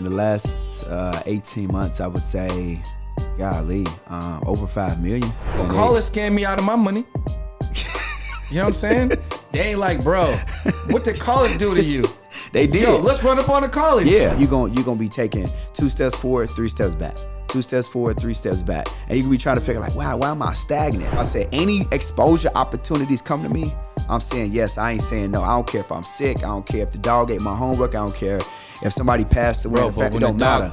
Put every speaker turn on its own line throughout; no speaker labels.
In the last 18 months, I would say, golly, over 5 million.
Well, college scammed me out of my money. You know what I'm saying? They ain't like, bro, what did college do to you?
They did.
Yo, let's run up on the college.
Yeah, you're gonna be taking 2 steps forward, 3 steps back. 2 steps forward, 3 steps back. And you can be trying to figure like, wow, why am I stagnant? I said, any exposure opportunities come to me, I'm saying yes. I ain't saying no. I don't care if I'm sick. I don't care if the dog ate my homework. I don't care if somebody passed away. The fact it don't matter.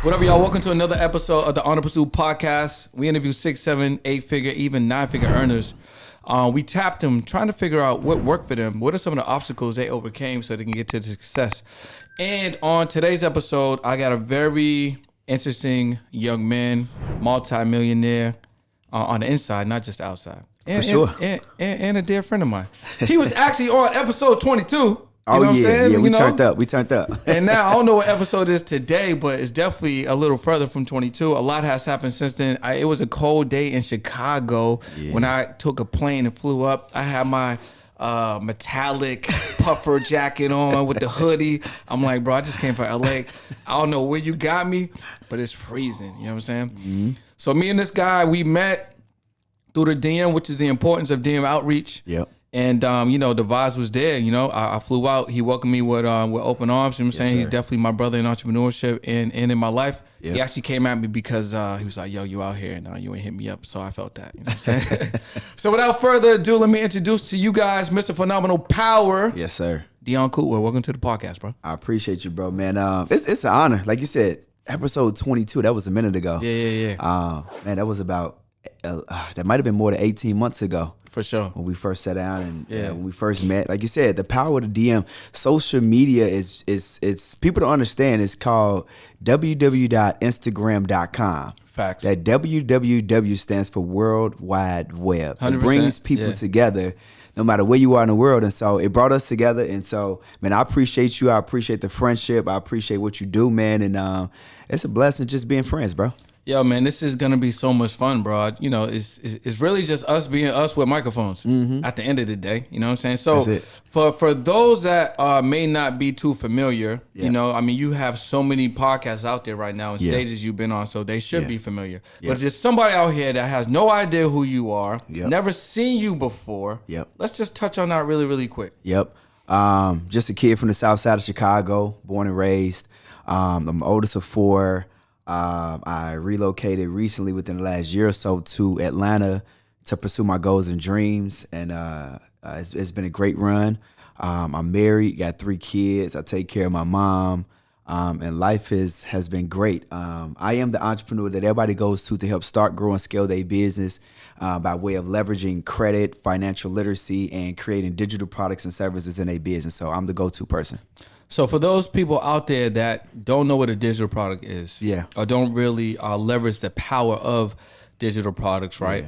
What up, y'all? Welcome to another episode of the On the Pursuit podcast. We interview 6, 7, 8-figure, even 9-figure earners. We tapped them, trying to figure out what worked for them. What are some of the obstacles they overcame so they can get to the success? And on today's episode, I got a very interesting young man, multi-millionaire on the inside, not just outside.
For sure.
And a dear friend of mine. He was actually on episode 22.
Oh,
you know
yeah, we turned up. We turned up.
And now I don't know what episode it is today, but it's definitely a little further from 22. A lot has happened since then. It was a cold day in Chicago when I took a plane and flew up. I had my metallic puffer jacket on with the hoodie. I'm like, bro, I just came from LA. I don't know where you got me, but it's freezing. You know what I'm saying? Mm-hmm. So me and this guy, we met through the DM, which is the importance of DM outreach.
Yep.
And, the vibes was there. I flew out. He welcomed me with open arms. You know what I'm saying?
Sir.
He's definitely my brother in entrepreneurship and in my life.
Yep.
He actually came at me because he was like, yo, you out here and you ain't hit me up. So I felt that. You know what I'm saying? So without further ado, let me introduce to you guys Mr. Phenomenal Power.
Yes, sir.
Dion Coopwood. Welcome to the podcast, bro.
I appreciate you, bro, man. It's an honor. Like you said, episode 22, that was a minute ago.
Yeah.
Man, that was about, that might have been more than 18 months ago.
For sure.
When we first sat down and when we first met, like you said, the power of the DM, social media is people don't understand. It's called www.instagram.com.
Facts.
That www stands for World Wide Web.
100%,
It brings people together no matter where you are in the world. And so it brought us together. And so, man, I appreciate you. I appreciate the friendship. I appreciate what you do, man. And it's a blessing just being friends, bro.
Yo, man, this is gonna be so much fun, bro. It's really just us being us with microphones at the end of the day. You know what I'm saying? So for those that may not be too familiar, you have so many podcasts out there right now and stages you've been on, so they should be familiar. But if there's somebody out here that has no idea who you are, never seen you before, let's just touch on that really, really quick.
Just a kid from the south side of Chicago, born and raised. I'm the oldest of 4. I relocated recently within the last year or so to Atlanta to pursue my goals and dreams, and it's been a great run. I'm married, got 3 kids. I take care of my mom, and life has been great. I am the entrepreneur that everybody goes to help start, grow, and scale their business by way of leveraging credit, financial literacy, and creating digital products and services in their business. So I'm the go-to person.
So for those people out there that don't know what a digital product is, or don't really leverage the power of digital products, right?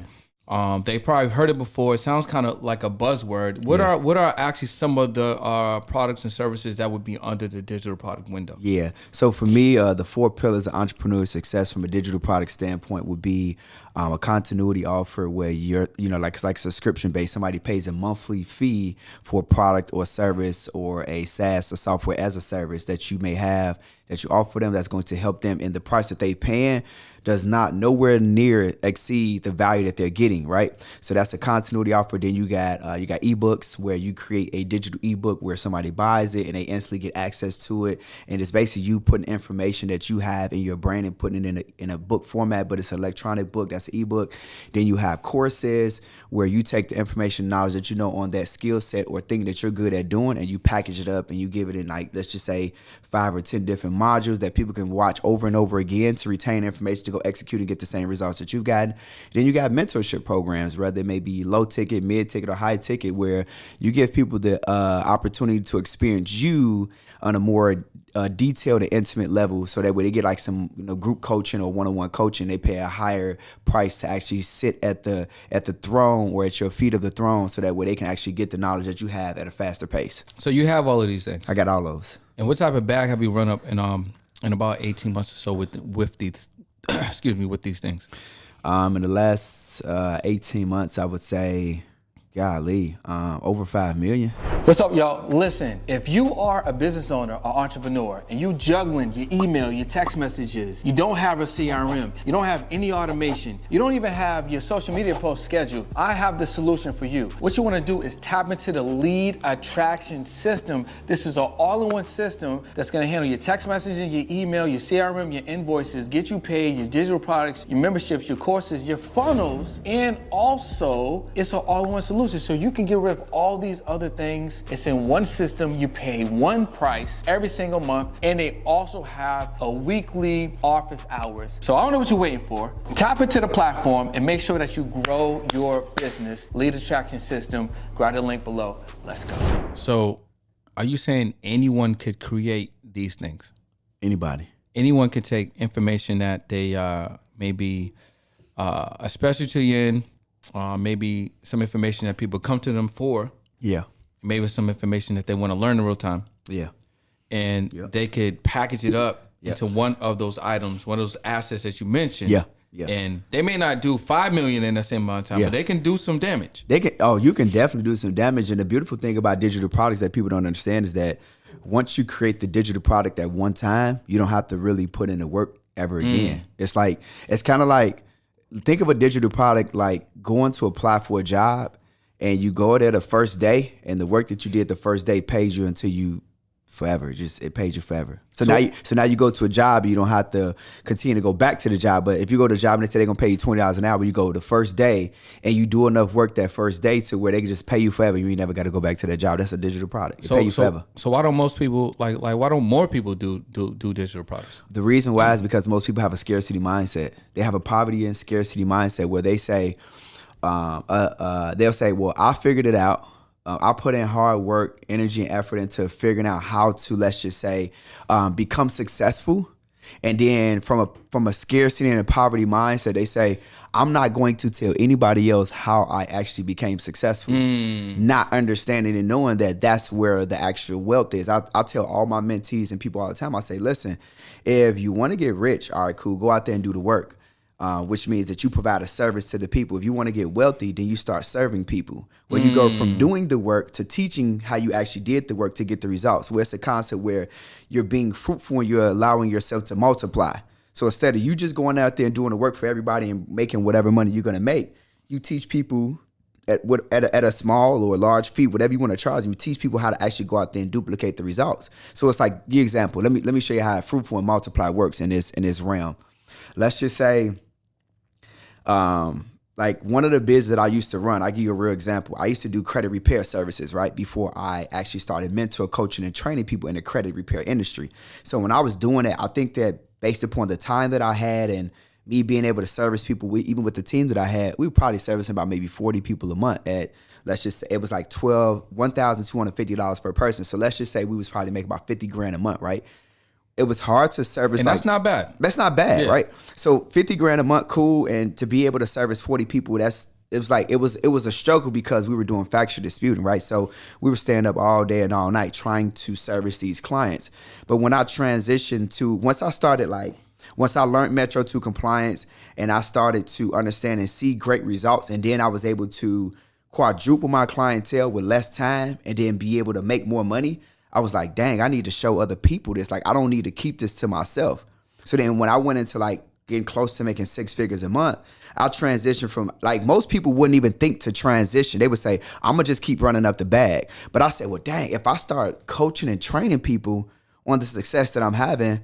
They probably heard it before. It sounds kind of like a buzzword. What are actually some of the products and services that would be under the digital product window? Yeah.
So for me, the 4 pillars of entrepreneur success from a digital product standpoint would be a continuity offer where it's like subscription based. Somebody pays a monthly fee for a product or service or a SaaS, a software as a service that you may have that you offer them that's going to help them in the price that they paying does not nowhere near exceed the value that they're getting, right? So that's a continuity offer. Then you got ebooks where you create a digital ebook where somebody buys it and they instantly get access to it. And it's basically you putting information that you have in your brain and putting it in a book format, but it's an electronic book. That's an ebook. Then you have courses where you take the information, knowledge that you know on that skill set or thing that you're good at doing, and you package it up and you give it in, like, let's just say 5 or 10 different modules that people can watch over and over again to retain information to go execute and get the same results that you've gotten. Then you got mentorship programs, whether it may be low ticket, mid ticket, or high ticket, where you give people the opportunity to experience you on a more detailed and intimate level, so that way they get like some group coaching or one-on-one coaching. They pay a higher price to actually sit at the throne or at your feet of the throne, so that way they can actually get the knowledge that you have at a faster pace.
So you have all of these things.
I got all those.
And what type of bag have you run up in about 18 months or so with these with these things?
In the last 18 months, I would say, golly, over 5 million.
What's up, y'all? Listen, if you are a business owner or entrepreneur and you juggling your email, your text messages, you don't have a CRM, you don't have any automation, you don't even have your social media posts scheduled, I have the solution for you. What you want to do is tap into the lead attraction system. This is an all-in-one system that's going to handle your text messaging, your email, your CRM, your invoices, get you paid, your digital products, your memberships, your courses, your funnels, and also it's an all-in-one solution. So you can get rid of all these other things. It's in one system. You pay one price every single month, and they also have a weekly office hours. So I don't know what you're waiting for. Tap into the platform and make sure that you grow your business. Lead attraction system. Grab the link below. Let's go. So are you saying anyone could create these things?
Anybody.
Anyone could take information that they maybe a specialty in, maybe some information that people come to them for.
Yeah.
Maybe some information that they want to learn in real time.
Yeah.
And they could package it up into one of those items, one of those assets that you mentioned.
Yeah. Yeah.
And they may not do 5 million in the same amount of time, but they can do some damage.
You can definitely do some damage. And the beautiful thing about digital products that people don't understand is that once you create the digital product at one time, you don't have to really put in the work ever again. It's kind of like, think of a digital product like going to apply for a job. And you go there the first day, and the work that you did the first day pays you until you forever. It pays you forever. So now you go to a job, you don't have to continue to go back to the job. But if you go to a job and they say they're gonna pay you $20 an hour, you go the first day and you do enough work that first day to where they can just pay you forever. You ain't never got to go back to that job. That's a digital product. It pay you forever.
So why don't most people why don't more people do digital products?
The reason why is because most people have a scarcity mindset. They have a poverty and scarcity mindset where they say. They'll say, well, I figured it out. I put in hard work, energy, and effort into figuring out how to, let's just say, become successful. And then from a scarcity and a poverty mindset, they say, I'm not going to tell anybody else how I actually became successful. Not understanding and knowing that that's where the actual wealth is. I tell all my mentees and people all the time, I say, listen, if you want to get rich, all right, cool, go out there and do the work. Which means that you provide a service to the people. If you want to get wealthy, then you start serving people. Where you go from doing the work to teaching how you actually did the work to get the results. Where it's a concept where you're being fruitful and you're allowing yourself to multiply. So instead of you just going out there and doing the work for everybody and making whatever money you're going to make, you teach people at a small or a large fee, whatever you want to charge them, you teach people how to actually go out there and duplicate the results. So it's like, the example, let me show you how fruitful and multiply works in this realm. Let's just say, like one of the businesses that I used to run, I'll give you a real example. I used to do credit repair services, right? Before I actually started mentor coaching and training people in the credit repair industry. So when I was doing it, I think that based upon the time that I had and me being able to service people, even with the team that I had, we were probably servicing about maybe 40 people a month at, let's just say it was like $1,250 per person. So let's just say we was probably making about 50 grand a month, right? It was hard to service.
And that's not bad.
That's not bad, right? So 50 grand a month, cool. And to be able to service 40 people, it was a struggle because we were doing factual disputing, right? So we were staying up all day and all night trying to service these clients. But when I transitioned to, once I learned Metro 2 compliance and I started to understand and see great results, and then I was able to quadruple my clientele with less time and then be able to make more money, I was like, dang, I need to show other people this. Like, I don't need to keep this to myself. So then when I went into like getting close to making 6 figures a month, I transitioned from, like, most people wouldn't even think to transition. They would say, I'm going to just keep running up the bag. But I said, well, dang, if I start coaching and training people on the success that I'm having,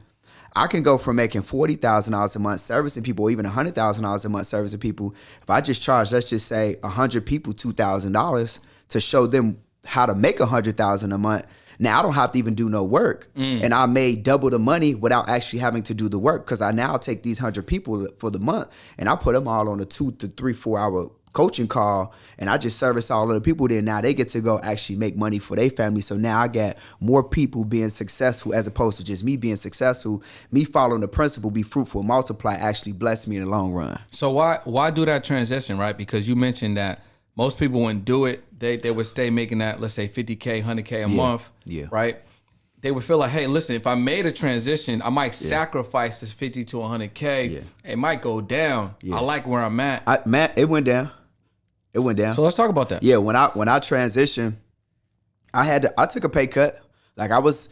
I can go from making $40,000 a month servicing people, or even $100,000 a month servicing people. If I just charge, let's just say 100 people $2,000 to show them how to make $100,000 a month, now I don't have to even do no work. And I made double the money without actually having to do the work, because I now take these 100 people for the month and I put them all on a 2 to 3, 4 hour coaching call, and I just service all of the people there. Now they get to go actually make money for their family. So now I got more people being successful as opposed to just me being successful. Me following the principle, be fruitful, multiply, actually bless me in the long run.
So why do that transition, right? Because you mentioned that most people wouldn't do it. They would stay making that, let's say 50K, 100K a month, right? they would feel like, hey, listen, if I made a transition, I might sacrifice this 50 to 100K.
Yeah.
It might go down. I like where I'm at.
Man, it went down. It went down.
So let's talk about that.
Yeah, when I transitioned, I took a pay cut. Like I was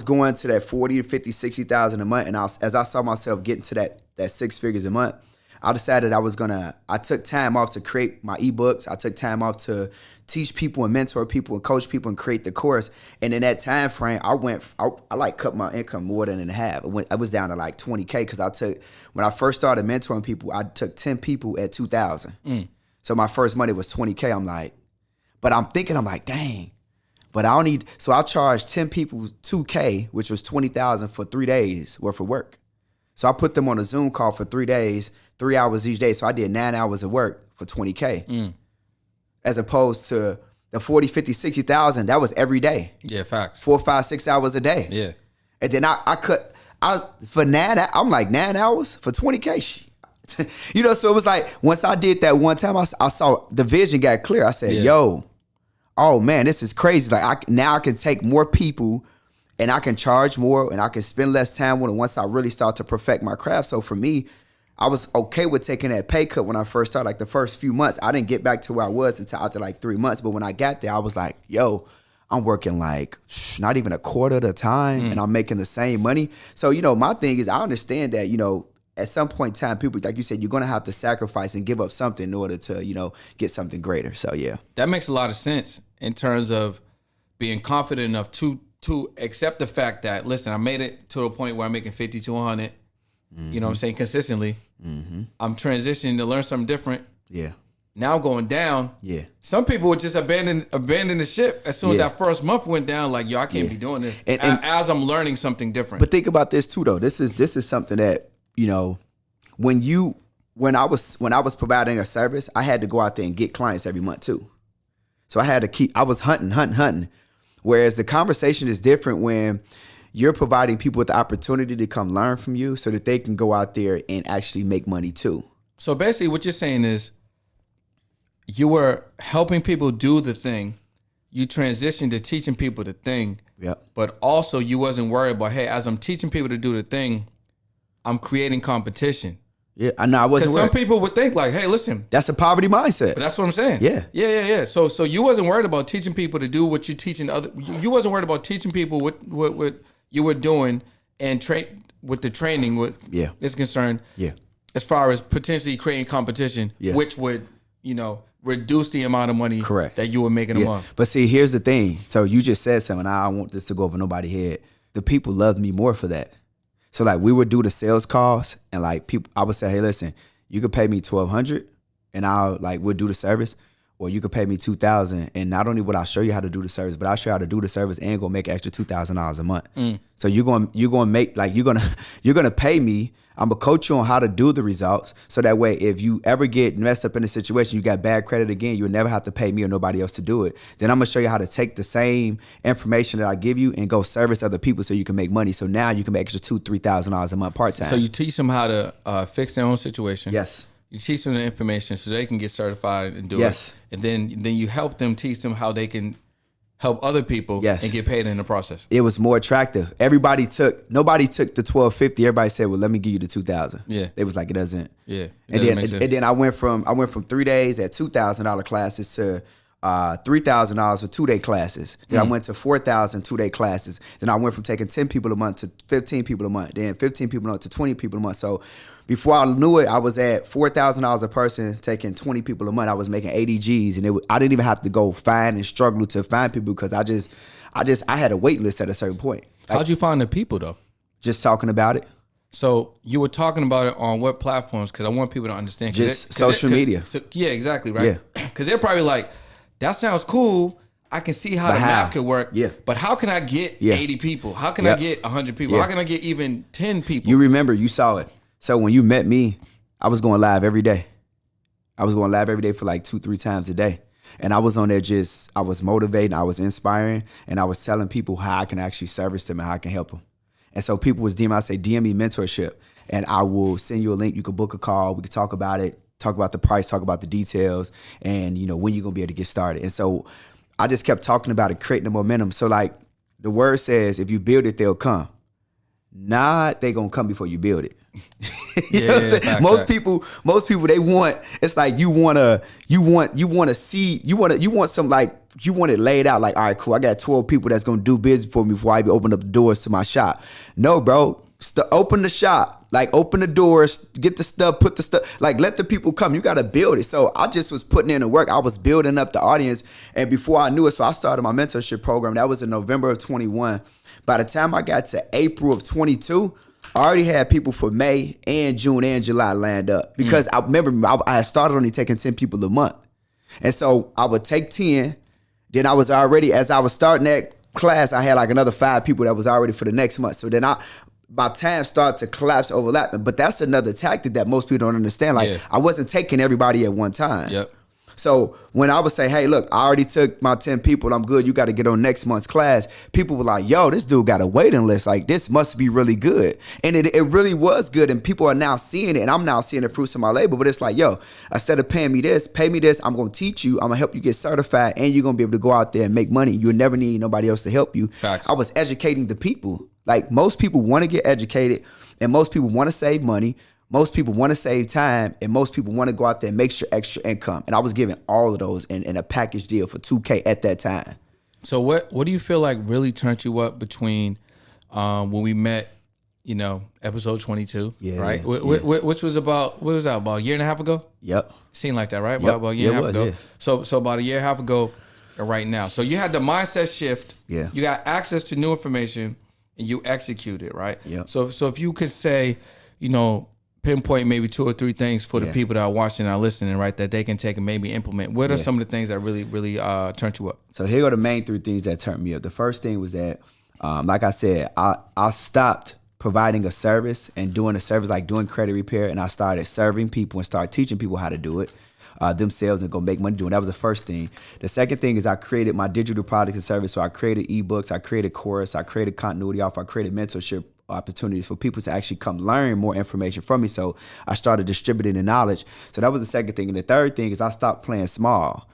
going to that 40 to 50, 60,000 a month, and as I saw myself getting to that 6 figures a month, I decided I took time off to create my ebooks. I took time off to teach people and mentor people and coach people and create the course. And in that time frame, I like cut my income more than in half. I was down to like 20K because when I first started mentoring people, I took 10 people at 2,000. So my first money was 20K. I'm like, dang. But I don't need, so I charged 10 people 2K, which was 20,000 for 3 days worth of work. So I put them on a Zoom call for 3 days, 3 hours each day. So I did 9 hours of work for 20K. As opposed to the 40, 50, 60,000, that was every day.
Yeah, facts.
4, 5, 6 hours a day.
Yeah.
And then for 9 hours for 20K. So it was like, once I did that one time, I saw the vision got clear. I said, oh man, this is crazy. Like now I can take more people and I can charge more and I can spend less time with them once I really start to perfect my craft. So for me, I was okay with taking that pay cut when I first started. Like the first few months, I didn't get back to where I was until after like 3 months. But when I got there, I was like, I'm working like not even a quarter of the time and I'm making the same money. So, my thing is I understand that, at some point in time, people, like you said, you're going to have to sacrifice and give up something in order to, get something greater. So, yeah. That
makes a lot of sense in terms of being confident enough to accept the fact that, listen, I made it to a point where I'm making 50 to 100, you know what I'm saying, consistently. I'm transitioning to learn something different.
Yeah.
Now I'm going down.
Yeah.
Some people would just abandon the ship as soon as that first month went down. Like, I can't be doing this. And as I'm learning something different.
But think about this too, though. This is something that, when I was providing a service, I had to go out there and get clients every month too. So I was hunting. Whereas the conversation is different when you're providing people with the opportunity to come learn from you so that they can go out there and actually make money too.
So basically what you're saying is you were helping people do the thing. You transitioned to teaching people the thing.
Yep.
But also you wasn't worried about, hey, as I'm teaching people to do the thing, I'm creating competition.
Yeah, I know. I wasn't worried.
Some people would think like, hey, listen.
That's a poverty mindset.
But that's what I'm saying.
Yeah.
Yeah. So you wasn't worried about teaching people to do what you're teaching other. You wasn't worried about teaching people what you were doing and with the training is concerned.
Yeah.
As far as potentially creating competition, which would, reduce the amount of money that you were making a month.
But see, here's the thing. So you just said something. I don't want this to go over nobody's head. The people loved me more for that. So like we would do the sales calls and like people, I would say, hey, listen, you could pay me $1,200 and we'll do the service, or you could pay me $2,000 and not only would I show you how to do the service, but I'll show you how to do the service and go make extra $2,000 a month. So you're gonna pay me. I'm gonna coach you on how to do the results. So that way, if you ever get messed up in a situation, you got bad credit again, you'll never have to pay me or nobody else to do it. Then I'm gonna show you how to take the same information that I give you and go service other people so you can make money. So now you can make extra $2,000-$3,000 a month part-time.
So you teach them how to fix their own situation.
Yes.
You teach them the information so they can get certified and do
yes.
it. And then you help them, teach them how they can help other people and get paid in the process.
It was more attractive. Nobody took the $1,250. Everybody said, well, let me give you the $2,000.
Yeah.
It was like, it doesn't.
Yeah.
And then I went from 3 days at $2,000 classes to $3,000 for 2-day classes. Then I went to 4,000 2-day classes. Then I went from taking 10 people a month to 15 people a month. Then 15 people a month to 20 people a month. So before I knew it, I was at $4,000 a person, taking 20 people a month. I was making 80 G's, and I didn't even have to go find and struggle to find people because I had a wait list at a certain point.
How'd you find the people though?
Just talking about it.
So you were talking about it on what platforms? Because I want people to understand.
Just social media.
Yeah, exactly, right? Yeah. Because they're probably like, that sounds cool. I can see how the math could work. Yeah. But how can I get 80 people? How can I get 100 people? How can I get even 10 people?
You remember, you saw it. So when you met me, I was going live every day. I was going live every day for like 2-3 times a day. And I was on there I was motivating, I was inspiring, and I was telling people how I can actually service them and how I can help them. And so people was DM, I say, DM me mentorship, and I will send you a link. You can book a call. We can talk about it, talk about the price, talk about the details, and when you're going to be able to get started. And so I just kept talking about it, creating the momentum. So like the word says, if you build it, they'll come. Not they gonna come before you build it. You know what I'm saying? Most people they want, it's like you want some, like you want it laid out like, all right, cool, I got 12 people that's gonna do business for me before I even open up the doors to my shop. No, bro. Open the shop, like open the doors, get the stuff, put the stuff, like let the people come. You got to build it. So I just was putting in the work. I was building up the audience. And before I knew it, so I started my mentorship program. That was in November of 21. By the time I got to April of 22, I already had people for May and June and July lined up. Because I remember I had started only taking 10 people a month. And so I would take 10. Then I was already, as I was starting that class, I had like another 5 people that was already for the next month. So then my time started to collapse, overlapping. But that's another tactic that most people don't understand. Like I wasn't taking everybody at one time.
Yep.
So when I would say, hey, look, I already took my 10 people. I'm good. You got to get on next month's class. People were like, yo, this dude got a waiting list. Like, this must be really good. And it really was good. And people are now seeing it. And I'm now seeing the fruits of my labor. But it's like, yo, instead of paying me this, pay me this. I'm going to teach you. I'm going to help you get certified. And you're going to be able to go out there and make money. You'll never need nobody else to help you.
Facts.
I was educating the people. Like, most people want to get educated. And most people want to save money. Most people want to save time, and most people want to go out there and make sure extra income. And I was giving all of those in a package deal for $2K at that time.
So what do you feel like really turned you up between when we met, episode 22, right? Which was about, what was that, about a year and a half ago?
Yep.
Seemed like that, right?
Yep.
About a year and a half ago.
Yeah.
So about a year and a half ago right now. So you had the mindset shift.
Yeah.
You got access to new information, and you execute it, right?
Yep.
So if you could say, pinpoint maybe 2 or 3 things for the people that are watching and are listening, right, that they can take and maybe implement. What are some of the things that really, really turned you up?
So here are the main 3 things that turned me up. The first thing was that, like I said, I stopped providing a service and doing a service like doing credit repair, and I started serving people and started teaching people how to do it themselves and go make money doing it. That was the first thing. The second thing is I created my digital product and service. So I created ebooks, I created course, I created continuity offer, I created mentorship opportunities for people to actually come learn more information from me. So I started distributing the knowledge. So that was the second thing. And the third thing is I stopped playing small.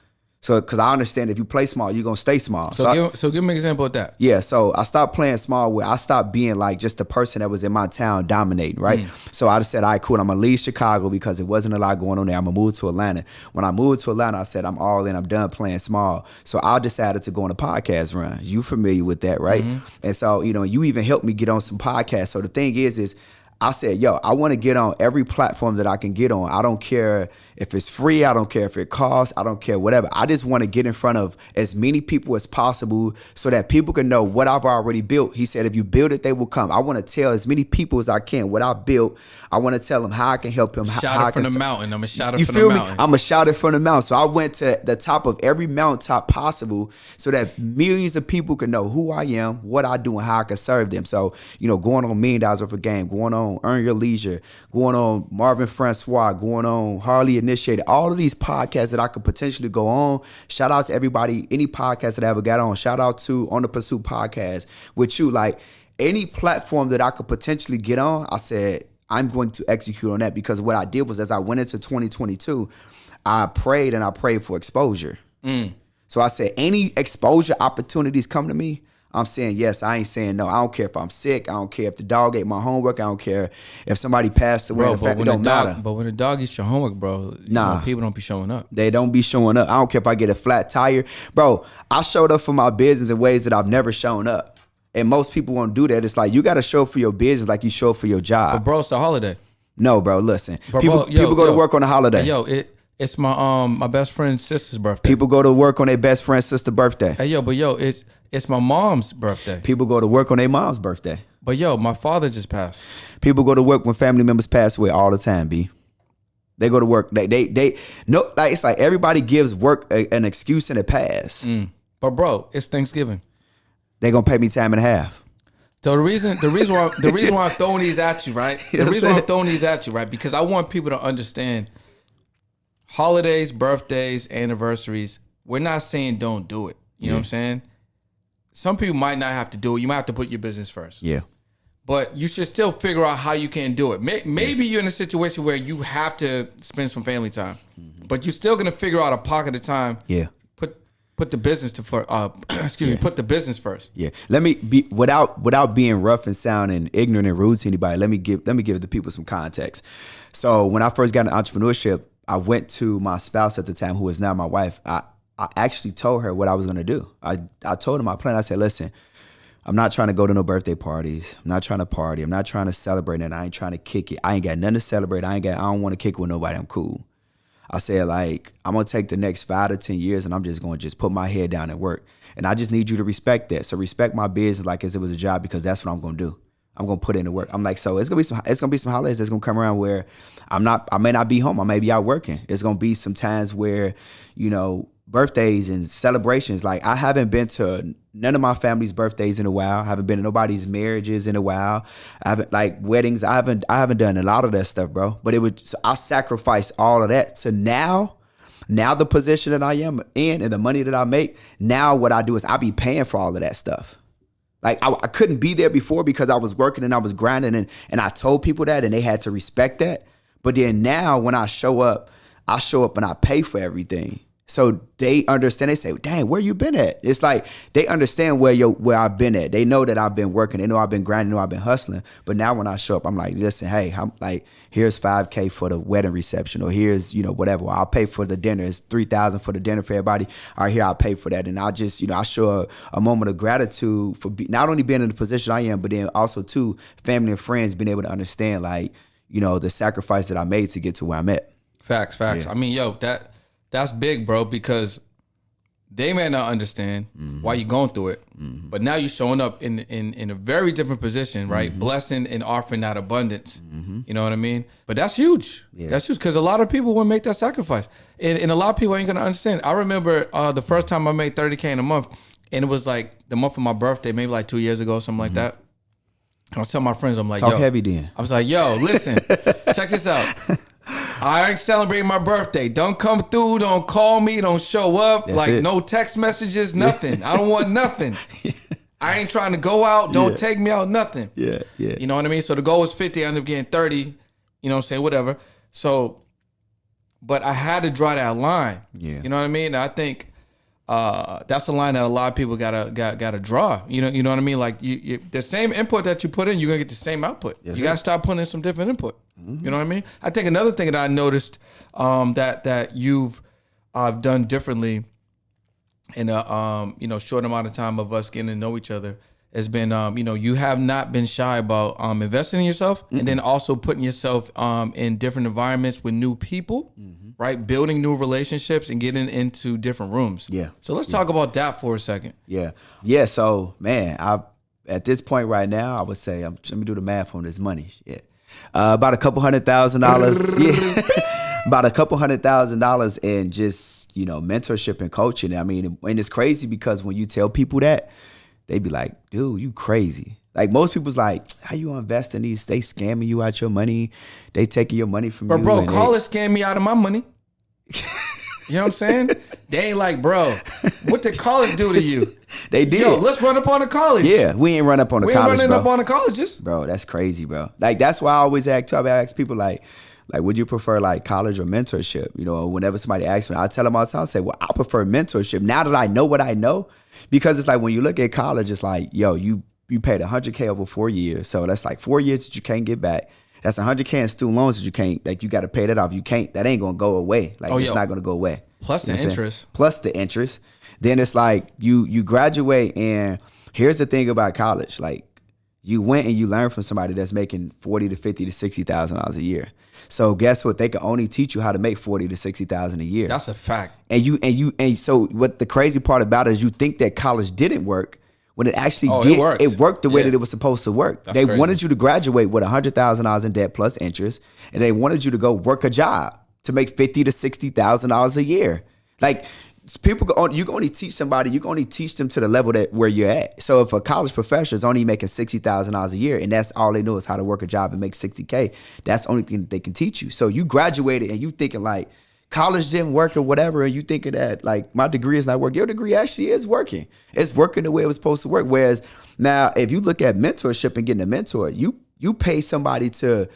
So, because I understand if you play small, you're going to stay small.
So give me an example of that.
Yeah, so I stopped playing small where I stopped being like just the person that was in my town dominating, right? So I just said, all right, cool, I'm going to leave Chicago because it wasn't a lot going on there. I'm going to move to Atlanta. When I moved to Atlanta, I said, I'm all in. I'm done playing small. So I decided to go on a podcast run. You familiar with that, right? And so, you even helped me get on some podcasts. So the thing is I said, yo, I want to get on every platform that I can get on. I don't care if it's free. I don't care if it costs. I don't care whatever. I just want to get in front of as many people as possible so that people can know what I've already built. He said, if you build it, they will come. I want to tell as many people as I can what I built. I want to tell them how I can help them.
Shout it from the mountain. I'm going to shout it
you
from
feel
the
me?
mountain.
I'm going to shout it from the mountain. So I went to the top of every mountaintop possible so that millions of people can know who I am, what I do, and how I can serve them. So, going on $1 million worth of game, going on Earn Your Leisure, going on Marvin Francois, going on Harley Initiated, all of these podcasts that I could potentially go on. Shout out to everybody, any podcast that I ever got on. Shout out to On the Pursuit podcast with you. Like any platform that I could potentially get on, I said, I'm going to execute on that, because what I did was as I went into 2022, I prayed for exposure. So I said, any exposure opportunities come to me, I'm saying yes. I ain't saying no. I don't care if I'm sick. I don't care if the dog ate my homework. I don't care if somebody passed away.
Bro,
it don't matter.
But when the dog eats your homework, bro, people don't be showing up.
They don't be showing up. I don't care if I get a flat tire. Bro, I showed up for my business in ways that I've never shown up. And most people won't do that. It's like you got to show up for your business like you show up for your job.
But bro, it's a holiday.
No, bro, listen.
Bro,
people go to work on a holiday.
Hey, yo, it's my best friend's sister's birthday.
People go to work on their best friend's sister's birthday.
Hey, yo, it's my mom's birthday.
People go to work on their mom's birthday.
But yo, my father just passed.
People go to work when family members pass away all the time, B. They go to work. They no, like it's like everybody gives work an excuse and a pass.
But bro, it's Thanksgiving.
They gonna pay me time and a half.
So the reason why I'm throwing these at you, right? Because I want people to understand holidays, birthdays, anniversaries. We're not saying don't do it. You know what I'm saying? Some people might not have to do it. You might have to put your business first.
Yeah. But
you should still figure out how you can do it. Maybe you're in a situation where you have to spend some family time, but you're still gonna figure out a pocket of time.
Yeah.
Put the business to put the business first.
Yeah. Let me be without being rough and sounding ignorant and rude to anybody. Let me give the people some context. So when I first got into entrepreneurship, I went to my spouse at the time, who is now my wife. I actually told her what I was gonna do. I told her my plan. I said, listen, I'm not trying to go to no birthday parties. I'm not trying to party. I'm not trying to celebrate, and I ain't trying to kick it. I ain't got nothing to celebrate. I don't want to kick it with nobody. I'm cool. I said, like, I'm going to take the next 5 to 10 years and I'm just going to just put my head down and work. And I just need you to respect that. So respect my business like as it was a job, because that's what I'm going to do. I'm going to put in the work. I'm like, so it's going to be some holidays that's going to come around where I may not be home. I may be out working. It's going to be some times where, you know, birthdays and celebrations. Like, I haven't been to none of my family's birthdays in a while. I haven't been to nobody's marriages in a while. I haven't, like, weddings. I haven't done a lot of that stuff, bro. But I sacrificed all of that to now the position that I am in and the money that I make. Now what I do is I be paying for all of that stuff. Like, I couldn't be there before because I was working and I was grinding, and I told people that and they had to respect that. But then now when I show up and I pay for everything. So they understand. They say, dang, where you been at? It's like they understand where I've been at. They know that I've been working. They know I've been grinding. They know I've been hustling. But now when I show up, I'm like, listen, hey, I'm like, here's $5,000 for the wedding reception, or here's, you know, whatever. Or I'll pay for the dinner. It's $3,000 for the dinner for everybody. All right, here, I'll pay for that. And I just, you know, I show a moment of gratitude for not only being in the position I am, but then also too, family and friends being able to understand, like, you know, the sacrifice that I made to get to where I'm at.
Facts. Yeah. I mean, yo, that's big, bro, because they may not understand why you're going through it, but now you're showing up in a very different position, right? Blessing and offering that abundance. You know what I mean? But that's huge. Yeah. That's huge, because a lot of people wouldn't make that sacrifice, and a lot of people ain't gonna understand. I remember the first time I made $30K in a month, and it was like the month of my birthday, maybe like 2 years ago, something like that. I was telling my friends, I'm like,
talk heavy then.
I was like, yo, listen, check this out. I ain't celebrating my birthday. Don't come through. Don't call me. Don't show up. That's like it. No text messages, nothing. I don't want nothing. I ain't trying to go out. Don't take me out, nothing.
Yeah.
You know what I mean? So the goal was 50. I ended up getting 30. You know what I'm saying? Whatever. So, but I had to draw that line.
Yeah.
You know what I mean? I think that's a line that a lot of people gotta draw. You know what I mean? Like you the same input that you put in, you're gonna get the same output. Yes, you gotta start putting in some different input. You know what I mean? I think another thing that I noticed that you've done differently in a short amount of time of us getting to know each other has been you have not been shy about investing in yourself, and then also putting yourself in different environments with new people, right? Building new relationships and getting into different rooms. Yeah. So let's talk about that for a second.
Yeah. So man, at this point right now, I would say let me do the math on this money. Yeah. About a couple $100,000. Yeah. About a couple $100,000 in just, mentorship and coaching. I mean, and it's crazy because when you tell people that, they be like, dude, you crazy. Like, most people's like, how you invest in these? They scamming you out your money. They taking your money from you.
Bro, college scammed me out of my money. You know what I'm saying? They ain't like, bro, what did college do to you?
They did.
Yo, let's run up on the college.
Yeah, we ain't run up on the college, bro. We ain't running
up on the colleges.
Bro, that's crazy, bro. Like, that's why I always ask people, like, would you prefer, like, college or mentorship? Whenever somebody asks me, I tell them all the time, I say, well, I prefer mentorship now that I know what I know. Because it's like, when you look at college, it's like, yo, you paid $100K over 4 years. So that's like 4 years that you can't get back. That's $100K in student loans that you can't, like, you got to pay that off. That ain't going to go away. Like, it's not going to go away.
Plus the interest.
Plus the interest. Then it's like, you graduate, and here's the thing about college. Like, you went and you learned from somebody that's making $40,000 to $50,000 to $60,000 a year. So guess what? They can only teach you how to make $40,000 to $60,000 a year.
That's a fact.
And so what the crazy part about it is, you think that college didn't work when it actually did. It worked the way that it was supposed to work. They wanted you to graduate with $100,000 in debt plus interest, and they wanted you to go work a job to make $50,000 to $60,000 a year. Like, people, you can only teach somebody, you can only teach them to the level where you're at. So if a college professor is only making $60,000 a year, and that's all they know is how to work a job and make $60K, that's the only thing that they can teach you. So you graduated and you thinking like college didn't work or whatever, and you thinking that like my degree is not working. Your degree actually is working. It's working the way it was supposed to work. Whereas now, if you look at mentorship and getting a mentor, you pay somebody to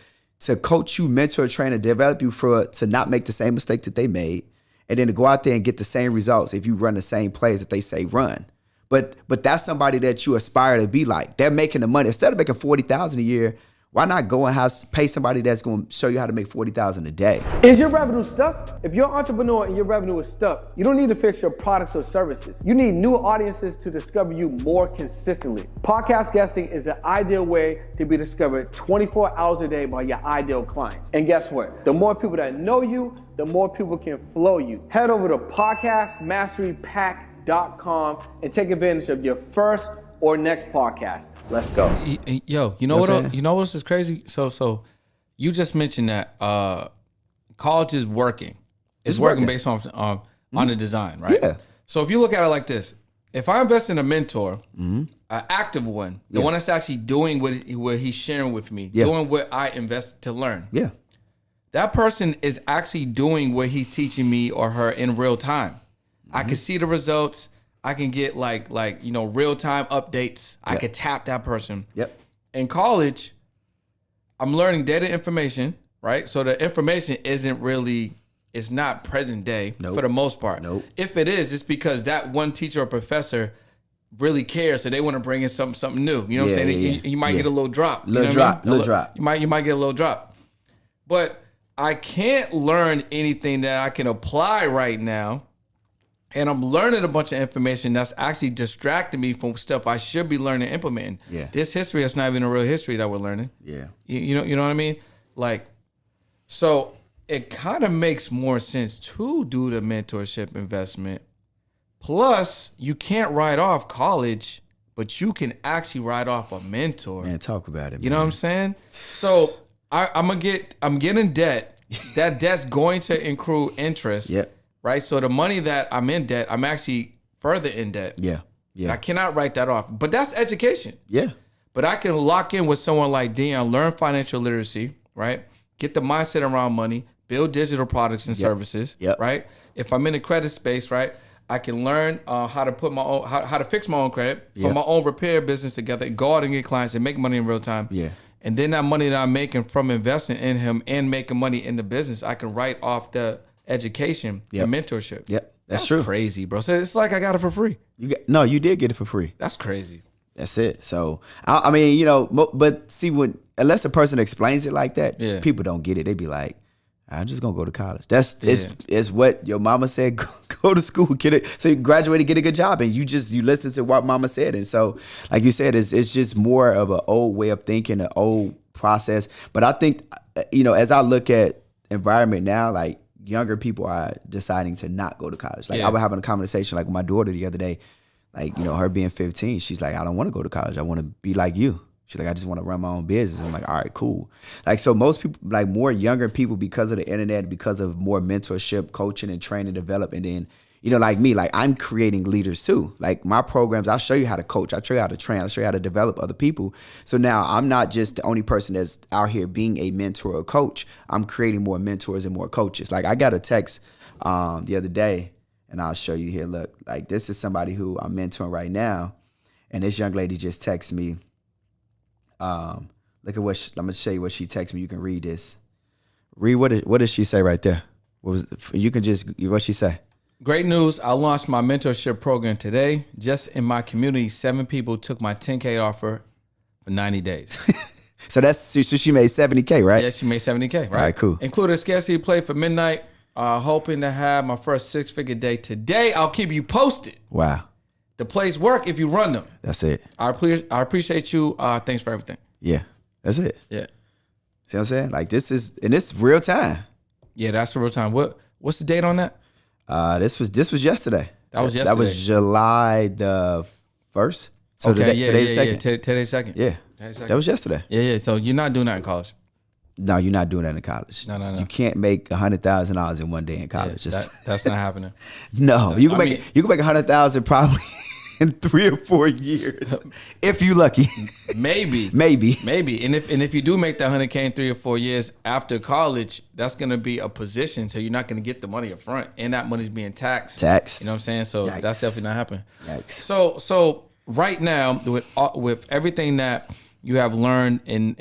coach you, mentor, train, and develop you to not make the same mistake that they made. and then to go out there and get the same results if you run the same plays that they say run. But that's somebody that you aspire to be like. They're making the money. Instead of making $40,000 a year, why not go and pay somebody that's going to show you how to make $40,000 a day?
Is your revenue stuck? If you're an entrepreneur and your revenue is stuck, you don't need to fix your products or services. You need new audiences to discover you more consistently. Podcast guesting is the ideal way to be discovered 24 hours a day by your ideal clients. And guess what? The more people that know you, the more people can flow you. Head over to podcastmasterypack.com and take advantage of your first or next podcast. Let's go.
Yo, you know what? You know what's is crazy? So you just mentioned that college is working. It's working based on the design, right?
Yeah.
So if you look at it like this, if I invest in a mentor, an active one, the one that's actually doing what he's sharing with me, doing what I invest to learn.
Yeah.
That person is actually doing what he's teaching me or her in real time. I can see the results. I can get like real time updates. I could tap that person.
Yep.
In college, I'm learning data information, right? So the information it's not present day for the most part.
Nope.
If it is, it's because that one teacher or professor really cares, so they want to bring in something new. You know what I'm saying? You might get a little drop.
Little drop.
You might get a little drop. But I can't learn anything that I can apply right now. And I'm learning a bunch of information that's actually distracting me from stuff I should be learning and implementing.
Yeah.
This history is not even a real history that we're learning.
Yeah.
You know what I mean? Like, so it kind of makes more sense to do the mentorship investment. Plus, you can't write off college, but you can actually write off a mentor.
Man, talk about it.
You know what I'm saying? So I'm getting debt. That debt's going to accrue interest.
Yep.
Right? So the money that I'm in debt, I'm actually further in debt.
Yeah. Yeah.
I cannot write that off. But that's education.
Yeah.
But I can lock in with someone like Dion, learn financial literacy, right? Get the mindset around money, build digital products and services, right? If I'm in the credit space, right, I can learn how to put my own, how to fix my own credit, put my own repair business together, and go out and get clients and make money in real time.
Yeah.
And then that money that I'm making from investing in him and making money in the business, I can write off the education and mentorship.
Yep. That's true.
Crazy, bro. So it's like I got it for free.
You did get it for free.
That's crazy.
That's it. So I mean, but see, unless a person explains it like that, people don't get it. They be like, I'm just gonna go to college. It's what your mama said. Go to school, get it. So you graduate and get a good job, and you listen to what mama said. And so, like you said, it's just more of an old way of thinking, an old process. But I think, as I look at environment now, like younger people are deciding to not go to college. Like I was having a conversation like with my daughter the other day, like, her being 15, she's like, I don't want to go to college. I want to be like you. She's like, I just want to run my own business. I'm like, all right, cool. Like, so most people, like more younger people, because of the internet, because of more mentorship, coaching and training, development, and then, like me, like I'm creating leaders too. Like my programs, I'll show you how to coach. I'll show you how to train. I'll show you how to develop other people. So now I'm not just the only person that's out here being a mentor or coach. I'm creating more mentors and more coaches. Like I got a text the other day, and I'll show you here. Look, like this is somebody who I'm mentoring right now. And this young lady just texted me. Look at what I'm gonna show you what she texted me. You can read this. Read what did she say right there? What she say?
Great news. I launched my mentorship program today. Just in my community, 7 people took my 10K offer for 90 days.
So she made 70K, right?
Yeah, she made 70K, right?
All right, cool.
Included a scarcity play for midnight. Hoping to have my first 6-figure day today. I'll keep you posted.
Wow.
The plays work if you run them.
That's it.
I appreciate you. Thanks for everything.
Yeah, that's it.
Yeah.
See what I'm saying? Like this is real time.
Yeah, that's the real time. What's the date on that?
This was yesterday.
That was yesterday.
That was July the 1st. So
okay,
today's second.
Today's second.
Yeah. That was yesterday.
Yeah. So you're not doing that in college.
No, you're not doing that in college.
No.
You can't make $100,000 in one day in college.
Yeah, that's not happening.
No, you can make $100,000 probably in 3 or 4 years if you lucky.
Maybe. And if you do make that 100K in 3 or 4 years after college, that's gonna be a position. So you're not gonna get the money up front, and that money's being taxed. You know what I'm saying? So
Yikes.
That's definitely not happening.
Yikes.
So right now with everything that you have learned in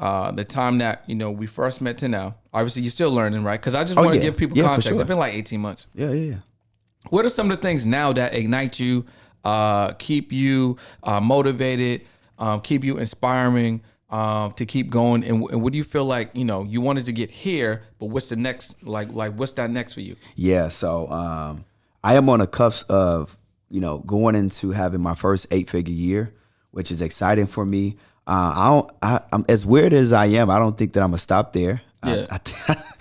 the time that, we first met to now. Obviously, you're still learning, right? Because I just want to give people context.
For sure.
It's been like 18 months.
Yeah.
What are some of the things now that ignite you, keep you motivated, keep you inspiring, to keep going? And what do you feel like, you wanted to get here, but what's the next, like what's that next for you?
Yeah, so I am on the cusp of, going into having my first 8-figure year, which is exciting for me. I'm as weird as I am, I don't think that I'm gonna stop there.
Yeah.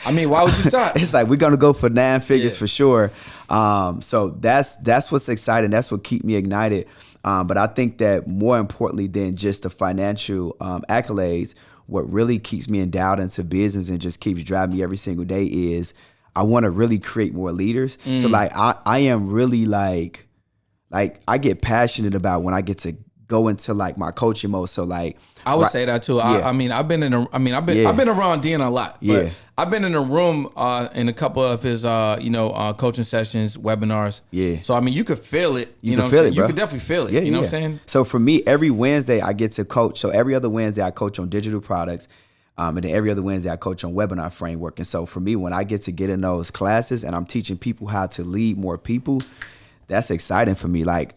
I mean, why would you stop?
It's like we're gonna go for 9 figures for sure. So that's what's exciting. That's what keep me ignited. But I think that more importantly than just the financial accolades, what really keeps me endowed into business and just keeps driving me every single day is I want to really create more leaders. So like I am really like I get passionate about when I get to go into like my coaching mode. So like
I would say that too.
Yeah.
I've been around Dion a lot. But
Yeah.
I've been in a room in a couple of his coaching sessions, webinars.
Yeah.
So I mean, you could feel it.
You
know
can
what
feel
I'm
it,
saying?
bro.
You could definitely feel it.
Yeah,
you know
yeah.
what I'm saying?
So for me, every Wednesday I get to coach. So every other Wednesday I coach on digital products. And then every other Wednesday I coach on webinar framework. And so for me, when I get to get in those classes and I'm teaching people how to lead more people, that's exciting for me. Like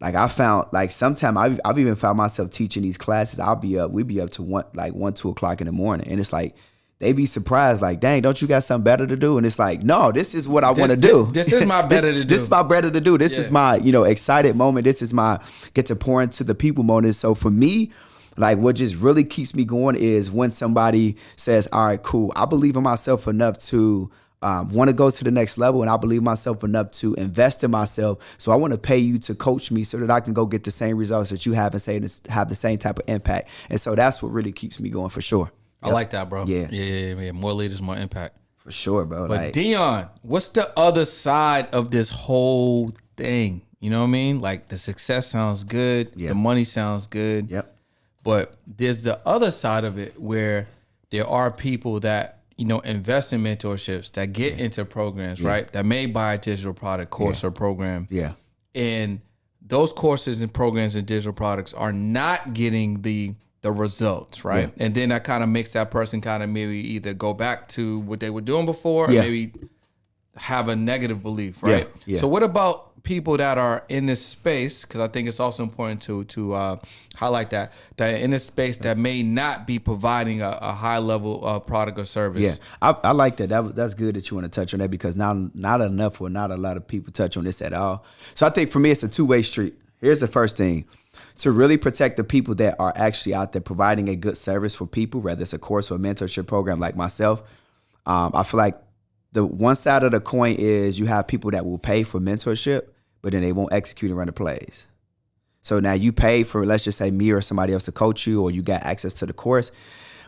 I found, like sometimes I've even found myself teaching these classes. We'd be up to 1, 2 o'clock in the morning. And it's like, they be surprised, like, dang, don't you got something better to do? And it's like, no, this is what I want to do.
This is my better to do.
This is my better to do. This is my, excited moment. This is my get to pour into the people moment. So for me, like what just really keeps me going is when somebody says, all right, cool, I believe in myself enough to want to go to the next level, and I believe myself enough to invest in myself. So I want to pay you to coach me so that I can go get the same results that you have and say have the same type of impact. And so that's what really keeps me going for sure.
I like that, bro.
Yeah.
More leaders, more impact.
For sure, bro.
But like, Dion, what's the other side of this whole thing? You know what I mean? Like the success sounds good.
Yep.
The money sounds good.
Yep.
But there's the other side of it where there are people that, invest in mentorships, that get into programs, right? That may buy a digital product course or program.
Yeah.
And those courses and programs and digital products are not getting the results, right?
Yeah.
And then that kind of makes that person kind of maybe either go back to what they were doing before or
Yeah.
maybe have a negative belief, right?
Yeah.
So what about people that are in this space? Because I think it's also important to highlight that in this space that may not be providing a high level product or service.
Yeah, I like that. That's good that you want to touch on that because not enough or not a lot of people touch on this at all. So I think for me, it's a two-way street. Here's the first thing. To really protect the people that are actually out there providing a good service for people, whether it's a course or a mentorship program like myself, I feel like the one side of the coin is you have people that will pay for mentorship, but then they won't execute and run the plays. So now you pay for, let's just say me or somebody else to coach you, or you got access to the course,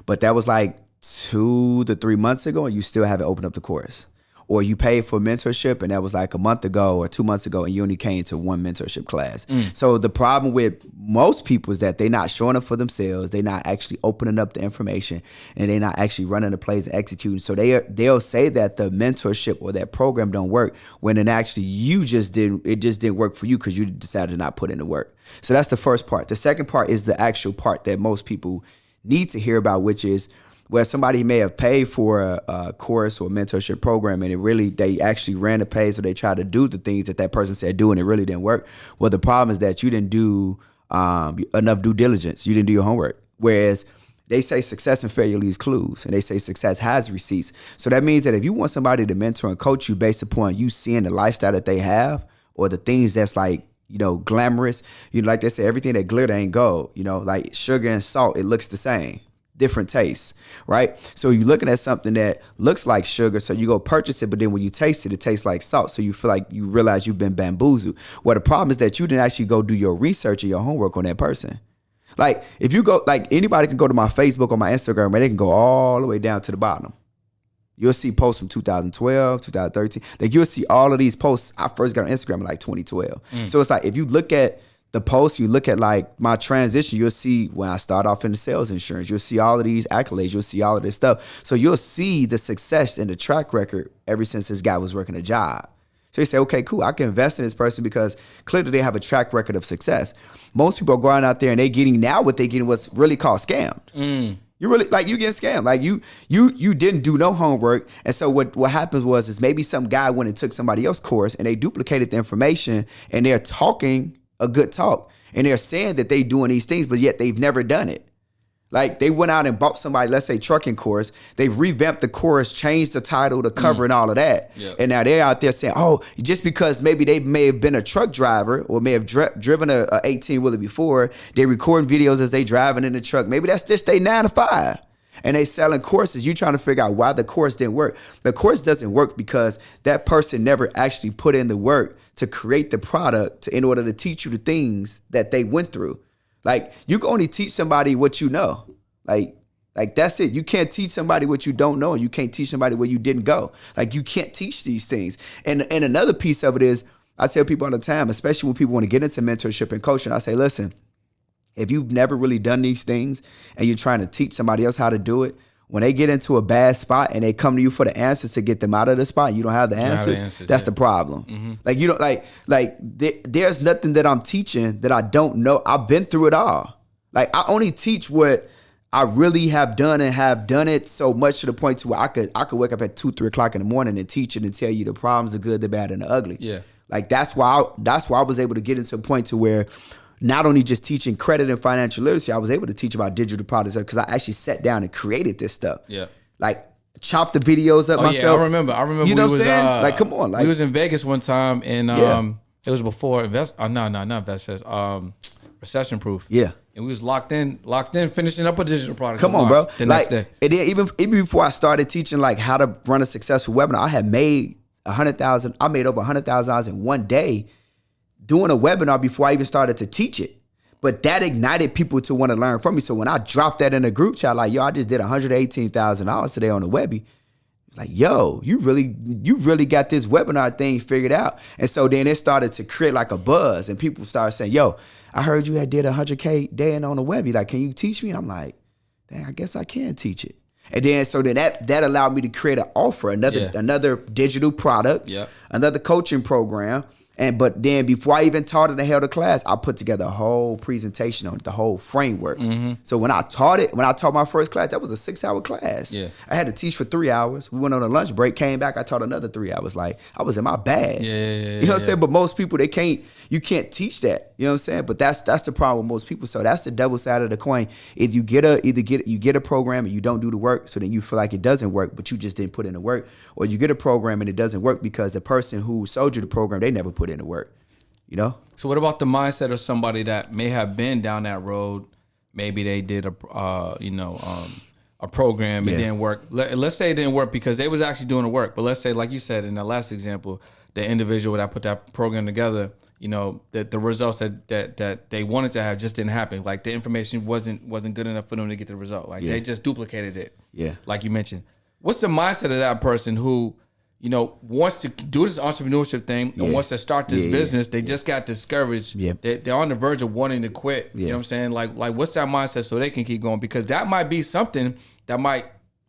but that was like 2 to 3 months ago and you still haven't opened up the course. Or you paid for mentorship and that was like a month ago or 2 months ago and you only came to one mentorship class. So the problem with most people is that they're not showing up for themselves. They're not actually opening up the information and they're not actually running the plays and executing. So they'll say that the mentorship or that program don't work when then actually it just didn't work for you because you decided to not put in the work. So that's the first part. The second part is the actual part that most people need to hear about, which is where somebody may have paid for a course or a mentorship program and they actually ran the page, so they tried to do the things that person said do and it really didn't work. Well, the problem is that you didn't do enough due diligence. You didn't do your homework. Whereas they say success and failure leaves clues, and they say success has receipts. So that means that if you want somebody to mentor and coach you based upon you seeing the lifestyle that they have or the things that's like, glamorous, like they say, everything that glitter ain't gold, like sugar and salt, it looks the same. Different tastes, right? So you're looking at something that looks like sugar, so you go purchase it, but then when you taste it, it tastes like salt. So you feel like you realize you've been bamboozled. Well, the problem is that you didn't actually go do your research and your homework on that person. Like if you go, like anybody can go to my Facebook or my Instagram and they can go all the way down to the bottom. You'll see posts from 2012, 2013. Like you'll see all of these posts. I first got on Instagram in like 2012. So it's like if you look at the post, you look at like my transition, you'll see when I start off in the sales insurance, you'll see all of these accolades, you'll see all of this stuff. So you'll see the success and the track record ever since this guy was working a job. So you say, okay, cool, I can invest in this person because clearly they have a track record of success. Most people are going out there and they're getting now what they're getting what's really called scammed. You really like you getting scammed. Like you didn't do no homework. And so what happened was is maybe some guy went and took somebody else's course and they duplicated the information and they're talking a good talk and they're saying that they doing these things, but yet they've never done it. Like they went out and bought somebody, let's say trucking course. They've revamped the course, changed the title, the cover, and all of that. Yep. And now they're out there saying, oh, just because maybe they may have been a truck driver or may have driven a 18-wheeler before, they're recording videos as they driving in the truck. Maybe that's just they 9 to 5. And they selling courses. You trying to figure out why the course didn't work. The course doesn't work because that person never actually put in the work to create the product in order to teach you the things that they went through. Like you can only teach somebody what you know. Like that's it. You can't teach somebody what you don't know. And you can't teach somebody where you didn't go. Like you can't teach these things. And another piece of it is I tell people all the time, especially when people want to get into mentorship and coaching, I say, listen, if you've never really done these things and you're trying to teach somebody else how to do it, when they get into a bad spot and they come to you for the answers to get them out of the spot, you don't have the answers. That's the problem. Mm-hmm. Like you don't there's nothing that I'm teaching that I don't know. I've been through it all. Like I only teach what I really have done and have done it so much to the point to where I could wake up at 2-3 o'clock in the morning and teach it and tell you the problems, the good, the bad, and the ugly. Yeah. Like that's why I was able to get into a point to where not only just teaching credit and financial literacy, I was able to teach about digital products because I actually sat down and created this stuff. Yeah. Like chopped the videos up myself.
Yeah, I remember.
You know what I'm saying? Like, come on. Like,
we was in Vegas one time and it was before Recession Proof. Yeah. And we was locked in, finishing up a digital product.
Come on, bro. Like, and then even before I started teaching like how to run a successful webinar, I had made $100,000. I made over $100,000 in one day doing a webinar before I even started to teach it. But that ignited people to want to learn from me. So when I dropped that in a group chat, like, yo, I just did $118,000 today on the Webby. Like, yo, you really got this webinar thing figured out. And so then it started to create like a buzz and people started saying, yo, I heard you had did 100K day on the Webby. Like, can you teach me? And I'm like, dang, I guess I can teach it. And then so then that allowed me to create an offer, another digital product, another coaching program. But then before I even taught it and held a class, I put together a whole presentation on it, the whole framework. Mm-hmm. So when I taught my first class, that was a 6-hour class. Yeah. I had to teach for 3 hours. We went on a lunch break, came back, I taught another 3 hours. Like I was in my bag. You know what I'm saying? But most people, you can't teach that. You know what I'm saying? But that's the problem with most people. So that's the double side of the coin. If you get a program and you don't do the work, so then you feel like it doesn't work, but you just didn't put in the work, or you get a program and it doesn't work because the person who sold you the program, they never put in the work. You know? So
what about the mindset of somebody that may have been down that road? Maybe they did a program, it didn't work. Let's say it didn't work because they was actually doing the work. But let's say, like you said in the last example, the individual that put that program together, you know, the results that they wanted to have just didn't happen. Like the information wasn't good enough for them to get the result. Like they just duplicated it. Yeah. Like you mentioned. What's the mindset of that person who, you know, wants to do this entrepreneurship thing and wants to start this business? They just got discouraged. Yeah. They're on the verge of wanting to quit. You know what I'm saying? Like what's that mindset so they can keep going? Because that might be something that might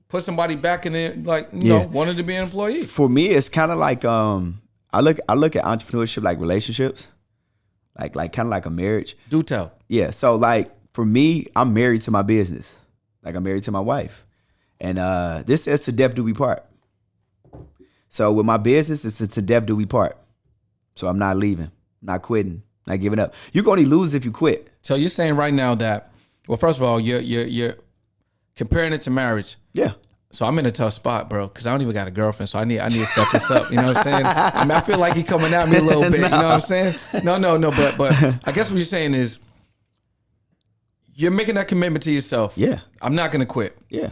put somebody back in there, like, you know, wanting to be an employee.
For me, it's kind of like I look at entrepreneurship like relationships, like kind of like a marriage.
Do tell.
Yeah. So like for me, I'm married to my business. Like I'm married to my wife, and this says to death do we part. So with my business, it's to death do we part. So I'm not leaving, not quitting, not giving up. You're going to lose if you quit.
So you're saying right now that, well, first of all, you're comparing it to marriage. Yeah. So I'm in a tough spot, bro, because I don't even got a girlfriend. So I need to step this up. You know what I'm saying? I mean, I feel like he's coming at me a little bit. No. You know what I'm saying? No. But I guess what you're saying is you're making that commitment to yourself. Yeah. I'm not going to quit. Yeah.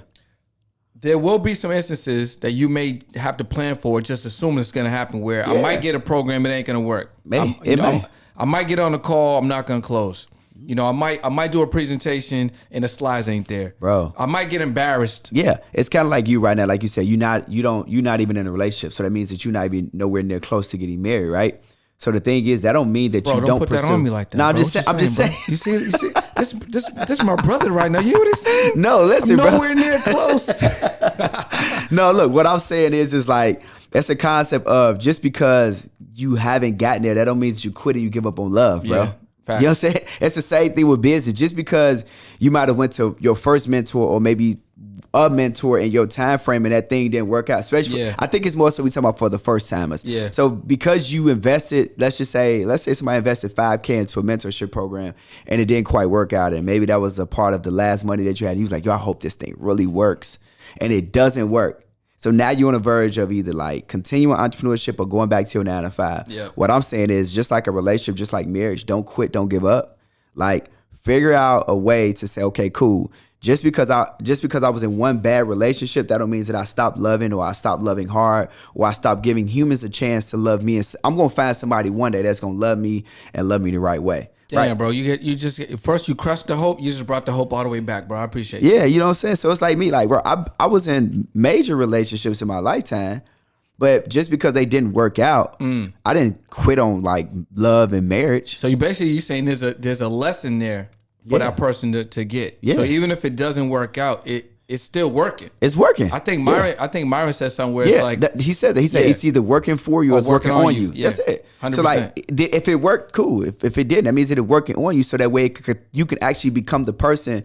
There will be some instances that you may have to plan for, just assuming it's going to happen, where I might get a program, it ain't going to work. I might get on a call, I'm not going to close. You know, I might do a presentation and the slides ain't there. Bro. I might get embarrassed.
Yeah. It's kind of like you right now. Like you said, you're not even in a relaelationship. So that means that you're not even nowhere near close to getting married, right? So the thing is, that don't mean that you don't
put
pursue.
That on me like that.
No, I'm just saying.
You see, this is my brother right now. You hear what he's saying?
No, listen,
I'm nowhere near close.
No, look, what I'm saying is like, that's a concept of just because you haven't gotten there, that don't mean that you quit and you give up on love, bro. You know what I'm saying? It's the same thing with business. Just because you might have went to your first mentor or maybe a mentor in your time frame and that thing didn't work out. Especially, I think it's more so we talking about for the first timers.
Yeah.
So because you invested, let's say somebody invested $5K into a mentorship program and it didn't quite work out, and maybe that was a part of the last money that you had. You was like, yo, I hope this thing really works, and it doesn't work. So now you're on the verge of either like continuing entrepreneurship or going back to your 9 to 5.
Yep.
What I'm saying is, just like a relationship, just like marriage, don't quit, don't give up. Like, figure out a way to say, okay, cool. Just because I was in one bad relationship, that don't mean that I stopped loving, or I stopped loving hard, or I stopped giving humans a chance to love me. And I'm gonna find somebody one day that's gonna love me and love me the right way.
Damn,
right?
bro, first you crushed the hope, you just brought the hope all the way back, bro. I appreciate you.
Yeah, you know what I'm saying? So it's like me, like, bro, I was in major relationships in my lifetime, but just because they didn't work out, I didn't quit on like love and marriage.
So you saying there's a lesson there for that person to get.
Yeah.
So even if it doesn't work out, it's still working.
It's working.
I think Myron said somewhere it's like
he said that. He said it's either working for you or it's working on you.
Yeah.
That's it.
100%.
So like, if it worked, cool. If it didn't, that means it's working on you. So that way you can actually become the person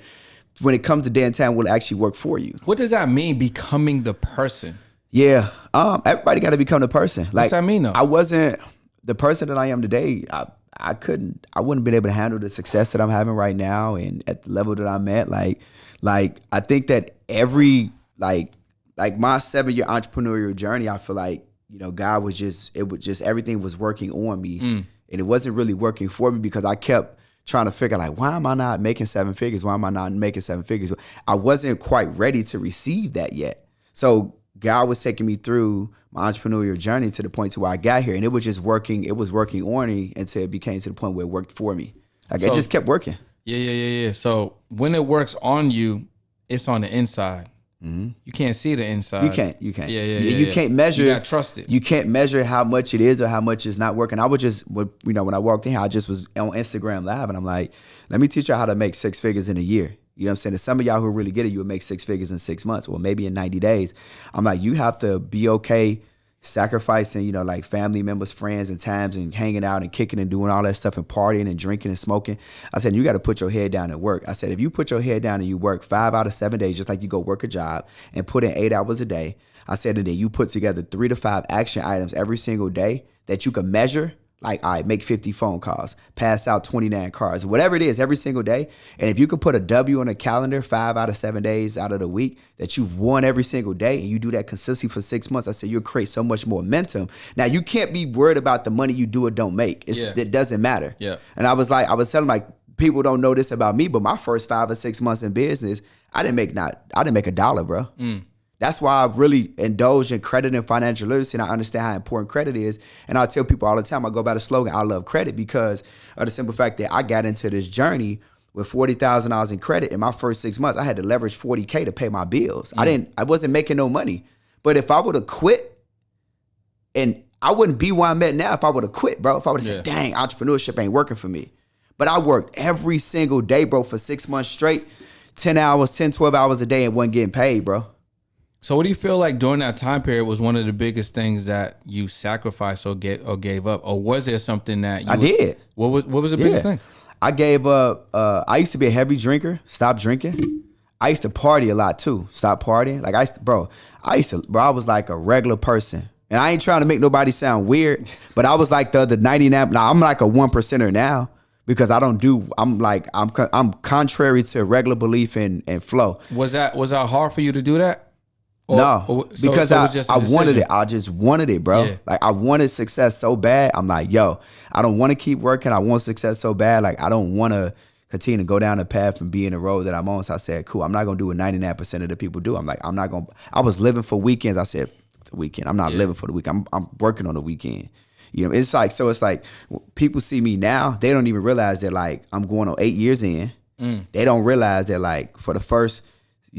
when it comes to day and time will actually work for you.
What does that mean, becoming the person?
Yeah. Everybody got to become the person. Like,
what's that mean though?
I wasn't the person that I am today. I wouldn't been able to handle the success that I'm having right now and at the level that I'm at. Like I think that every like my 7-year entrepreneurial journey, I feel like, you know, God was just everything was working on me, and it wasn't really working for me because I kept trying to figure like, why am I not making 7 figures? Why am I not making 7 figures? I wasn't quite ready to receive that yet. So God was taking me through my entrepreneurial journey to the point to where I got here, and it was just working. It was working on me until it became to the point where it worked for me. Like, it just kept working.
Yeah. So when it works on you, it's on the inside. Mm-hmm. You can't see the inside.
You can't.
Yeah.
You can't measure.
You gotta trust it.
You can't measure how much it is or how much it's not working. I would just, when I walked in here, I just was on Instagram Live, and I'm like, let me teach y'all how to make 6 figures in a year. You know what I'm saying? And some of y'all who really get it, you would make 6 figures in 6 months or maybe in 90 days. I'm like, you have to be okay sacrificing, you know, like family members, friends, and times, and hanging out and kicking and doing all that stuff and partying and drinking and smoking. I said, you got to put your head down and work. I said, if you put your head down and you work 5 out of 7 days, just like you go work a job and put in 8 hours a day, I said, and then you put together 3 to 5 action items every single day that you can measure. Like, all right, make 50 phone calls, pass out 29 cards, whatever it is every single day. And if you could put a W on a calendar 5 out of 7 days out of the week that you've won every single day, and you do that consistently for 6 months, I said, you'll create so much more momentum. Now, you can't be worried about the money you do or don't make. It doesn't matter. Yeah. And I was telling like, people don't know this about me, but my first 5 or 6 months in business, I didn't make $1, bro. That's why I really indulge in credit and financial literacy, and I understand how important credit is. And I tell people all the time, I go by the slogan, I love credit, because of the simple fact that I got into this journey with $40,000 in credit. In my first 6 months, I had to leverage $40K to pay my bills. I wasn't making no money. But if I would have quit, and I wouldn't be where I'm at now if I would have quit, bro. If I would have said, dang, entrepreneurship ain't working for me. But I worked every single day, bro, for 6 months straight, 10 hours, 10, 12 hours a day, and wasn't getting paid, bro.
So what do you feel like during that time period was one of the biggest things that you sacrificed or gave up? Or was there something that you
did?
What was the biggest thing?
I gave up. I used to be a heavy drinker, stopped drinking. I used to party a lot too, stopped partying. Like, I was like a regular person. And I ain't trying to make nobody sound weird, but I was like the 99. Now I'm like a 1%er now, because I'm contrary to regular belief and flow.
Was that hard for you to do that?
Because I wanted it. I just wanted it, bro. Yeah. Like, I wanted success so bad. I'm like, yo, I don't want to keep working. I want success so bad. Like, I don't want to continue to go down the path and be in the road that I'm on. So I said, cool, I'm not going to do what 99% of the people do. I'm like, I was living for weekends. I said, the weekend. I'm not living for the weekend. I'm working on the weekend. You know, it's like people see me now, they don't even realize that, like, I'm going on 8 years in. They don't realize that, like, for the first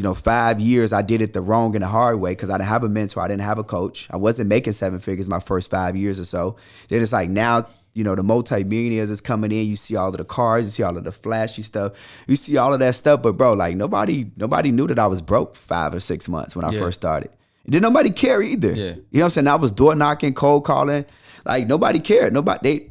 5 years, I did it the wrong and the hard way, because I didn't have a mentor. I didn't have a coach. I wasn't making 7 figures my first 5 years or so. Then it's like, now, the multi-millionaires is coming in. You see all of the cars. You see all of the flashy stuff. You see all of that stuff. But, bro, like, nobody knew that I was broke 5 or 6 months when I first started. And then nobody cared either. Yeah. You know what I'm saying? I was door knocking, cold calling. Like, nobody cared. Nobody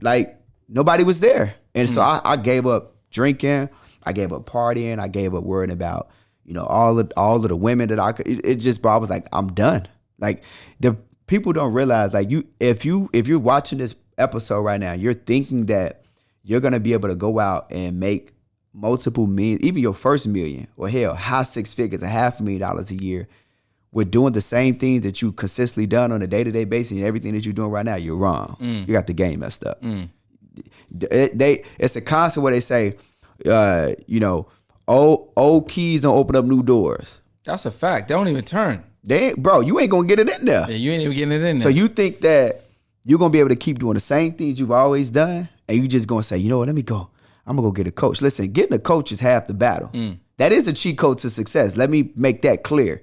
was there. And so I gave up drinking. I gave up partying. I gave up worrying about, all of the women that I could. It just, bro, I was like, I'm done. Like, the people don't realize, like, if you're watching this episode right now, you're thinking that you're gonna be able to go out and make multiple million, even your first million, or hell, high six figures, $500,000 a year, with doing the same things that you consistently done on a day-to-day basis, and everything that you're doing right now, you're wrong. You got the game messed up. It's a concept where they say, old keys don't open up new doors.
That's a fact. They don't even turn.
Bro, you ain't gonna get it in there.
Yeah, you ain't even getting it in there.
So you think that you're gonna be able to keep doing the same things you've always done, and you just gonna say, you know what, let me go. I'm gonna go get a coach. Listen, getting a coach is half the battle. That is a cheat code to success. Let me make that clear.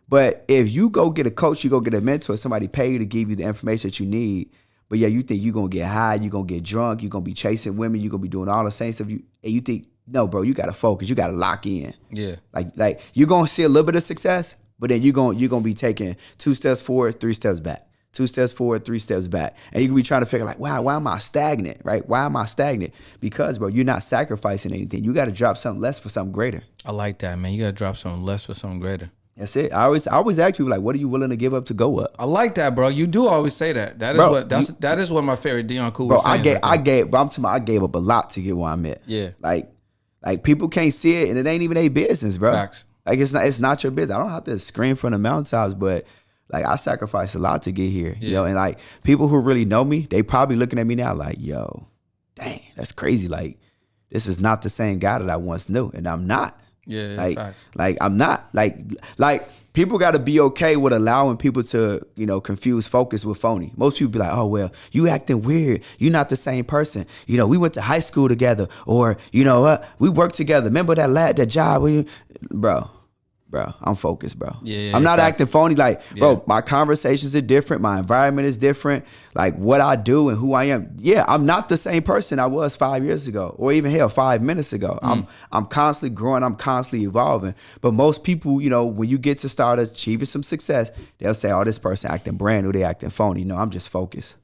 But if you go get a coach, you go get a mentor, somebody pay you to give you the information that you need. But yeah, you think you're gonna get high, you're gonna get drunk, you're gonna be chasing women, you're gonna be doing all the same stuff. And you think, no, bro, you gotta focus, you gotta lock in.
Yeah.
Like you're gonna see a little bit of success, but then you're gonna be taking 2 steps forward, 3 steps back. 2 steps forward, 3 steps back. And you can be trying to figure like, wow, why am I stagnant, right? Why am I stagnant? Because, bro, you're not sacrificing anything. You got to drop something less for something greater.
I like that, man. You got to drop something less for something greater.
That's it. I always ask people, like, what are you willing to give up to go up?
I like that, bro. You do always say that. That is what my favorite Dion Cool was saying.
I gave up a lot to get where I'm at.
Yeah.
Like people can't see it, and it ain't even their business, bro.
Facts.
Like it's not your business. I don't have to scream from the mountaintops, but like I sacrificed a lot to get here, and like people who really know me, they probably looking at me now like, yo, dang, that's crazy. Like this is not the same guy that I once knew, and I'm not.
Yeah, facts.
Like I'm not. Like people got to be okay with allowing people to, confuse focus with phony. Most people be like, oh well, you acting weird. You're not the same person. We went to high school together, or we worked together. Remember that job? Bro, I'm focused, bro. I'm not acting phony. Like, bro, my conversations are different. My environment is different. Like what I do and who I am. Yeah, I'm not the same person I was 5 years ago, or even 5 minutes ago. I'm constantly growing. I'm constantly evolving. But most people, when you get to start achieving some success, they'll say, oh, this person acting brand new. They acting phony. No, I'm just focused.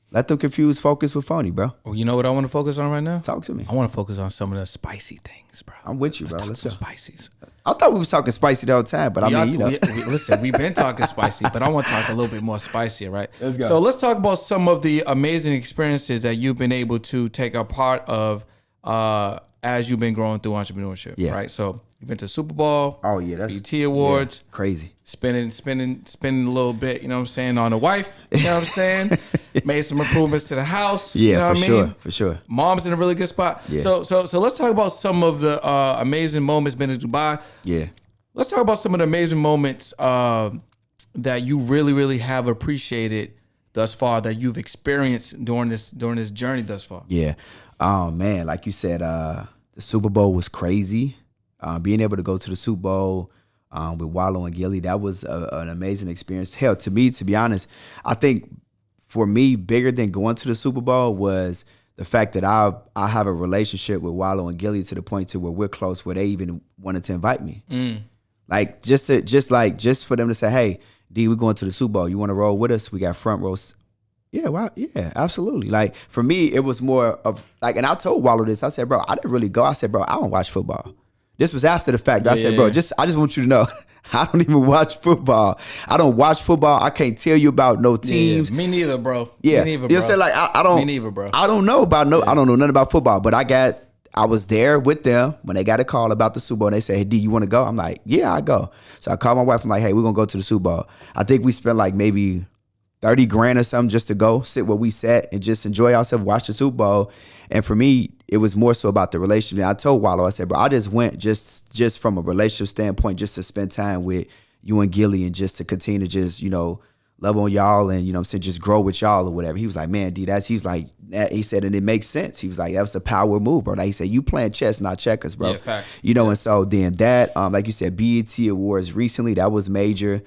Let them confuse focus with phony, bro.
Well, you know what I want to focus on right now?
Talk to me.
I want to focus on some of the spicy things, bro.
I'm with you, bro.
Let's talk some spices.
I thought we was talking spicy the whole time, but
listen, we've been talking spicy, but I want to talk a little bit more spicier, right?
Let's go.
So let's talk about some of the amazing experiences that you've been able to take a part of as you've been growing through entrepreneurship, right? So you've been to Super Bowl.
Oh yeah, that's
BT Awards.
Yeah, crazy.
Spending a little bit, you know what I'm saying, on the wife. You know what I'm saying? Made some improvements to the house.
Yeah,
you know what I mean?
For sure.
Mom's in a really good spot.
Yeah.
So let's talk about some of the amazing moments. Been to Dubai.
Yeah.
Let's talk about some of the amazing moments that you really, really have appreciated thus far, that you've experienced during this journey thus far.
Yeah. Oh man, like you said, the Super Bowl was crazy. Being able to go to the Super Bowl with Wallow and Gilly, that was an amazing experience. Hell, to me, to be honest, I think for me, bigger than going to the Super Bowl was the fact that I have a relationship with Wallow and Gilly to the point to where we're close, where they even wanted to invite me. Like just for them to say, hey, D, we're going to the Super Bowl. You want to roll with us? We got front rows. Yeah, wow, yeah, absolutely. Like for me, it was more of like, and I told Wallow this. I said, bro, I didn't really go. I said, bro, I don't watch football. This was after the fact. I said, bro, I just want you to know, I don't even watch football. I don't watch football. I can't tell you about no teams.
Yeah, me neither, bro.
Yeah,
me neither, bro.
You know what I'm saying? Like I don't.
Me neither, bro.
I don't know about I don't know nothing about football. But I was there with them when they got a call about the Super Bowl, and they said, hey, D, you want to go? I'm like, yeah, I go. So I called my wife. I'm like, hey, we're gonna go to the Super Bowl. I think we spent like maybe $30,000 or something just to go sit where we sat and just enjoy ourselves, watch the Super Bowl. And for me, it was more so about the relationship. I told Wallow, I said, bro, I just went just from a relationship standpoint, just to spend time with you and Gilly, and just to continue to just, love on y'all, and, you know what I'm saying, just grow with y'all or whatever. He was like, man, D, he said, and it makes sense. He was like, that was a power move, bro. Like he said, you playing chess, not checkers, bro.
Yeah, facts.
And so then that, like you said, BET Awards recently, that was major.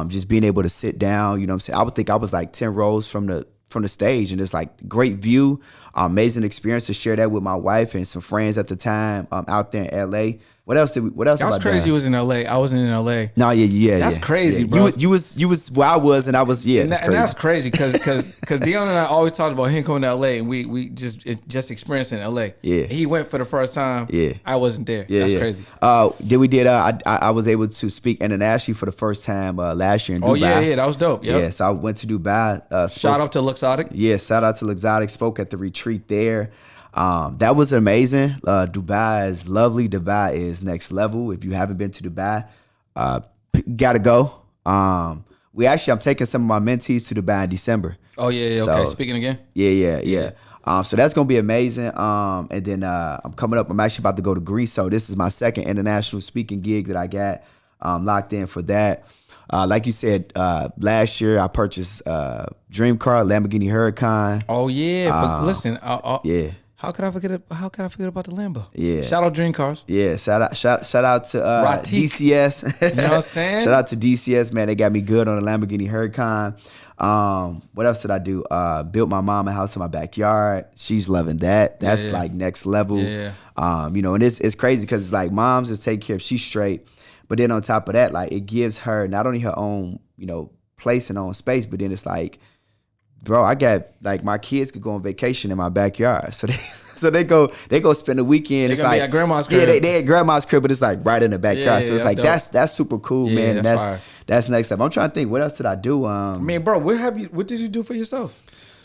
Just being able to sit down, you know what I'm saying? I would think I was like 10 rows from the stage, and it's like great view, amazing experience to share that with my wife and some friends at the time out there in LA. What else did we? What else?
That was
have I
crazy.
done?
You was in L.A. I wasn't in L.A.
No, yeah.
That's crazy,
yeah.
bro.
You was where I was, and I was. Yeah,
And,
that's
and that's
crazy.
crazy because Dion and I always talked about him coming to LA, and we just experiencing LA.
Yeah.
He went for the first time.
Yeah.
I wasn't there.
Yeah,
That's
yeah.
crazy.
I was able to speak internationally for the first time last year in Dubai.
Oh yeah, that was dope. Yep.
Yeah, so I went to Dubai.
Shout out to Luxotic.
Yeah, shout out to Luxotic. Spoke at the retreat there. That was amazing. Dubai is lovely. Dubai is next level. If you haven't been to Dubai, gotta go. I'm taking some of my mentees to Dubai in December.
Oh yeah.
So,
Okay. Speaking again.
Yeah. So that's gonna be amazing. And then I'm coming up. I'm actually about to go to Greece. So this is my second international speaking gig that I got locked in for that. Like you said, last year I purchased dream car, Lamborghini Huracan.
Oh yeah. But listen.
Yeah.
How could I forget about the Lambo?
Yeah.
Shout out Dream Cars.
Yeah, shout out to
Ratik.
DCS.
You know what I'm saying?
Shout out to DCS, man. They got me good on the Lamborghini Huracan. What else did I do? Built my mom a house in my backyard. She's loving that. That's like next level.
Yeah.
And it's crazy because it's like mom's is taking care of, she's straight. But then on top of that, like it gives her not only her own, place and own space, but then it's like, bro, I got like my kids could go on vacation in my backyard. So they go spend the weekend.
They
it's
gonna be
like
at grandma's crib.
Yeah, they at grandma's crib, but it's like right in the backyard.
Yeah,
so it's
that's
like
dope.
that's super cool,
Yeah,
man. And
that's fire.
that's next step. I'm trying to think, what else did I do?
I mean, bro, what did you do for yourself?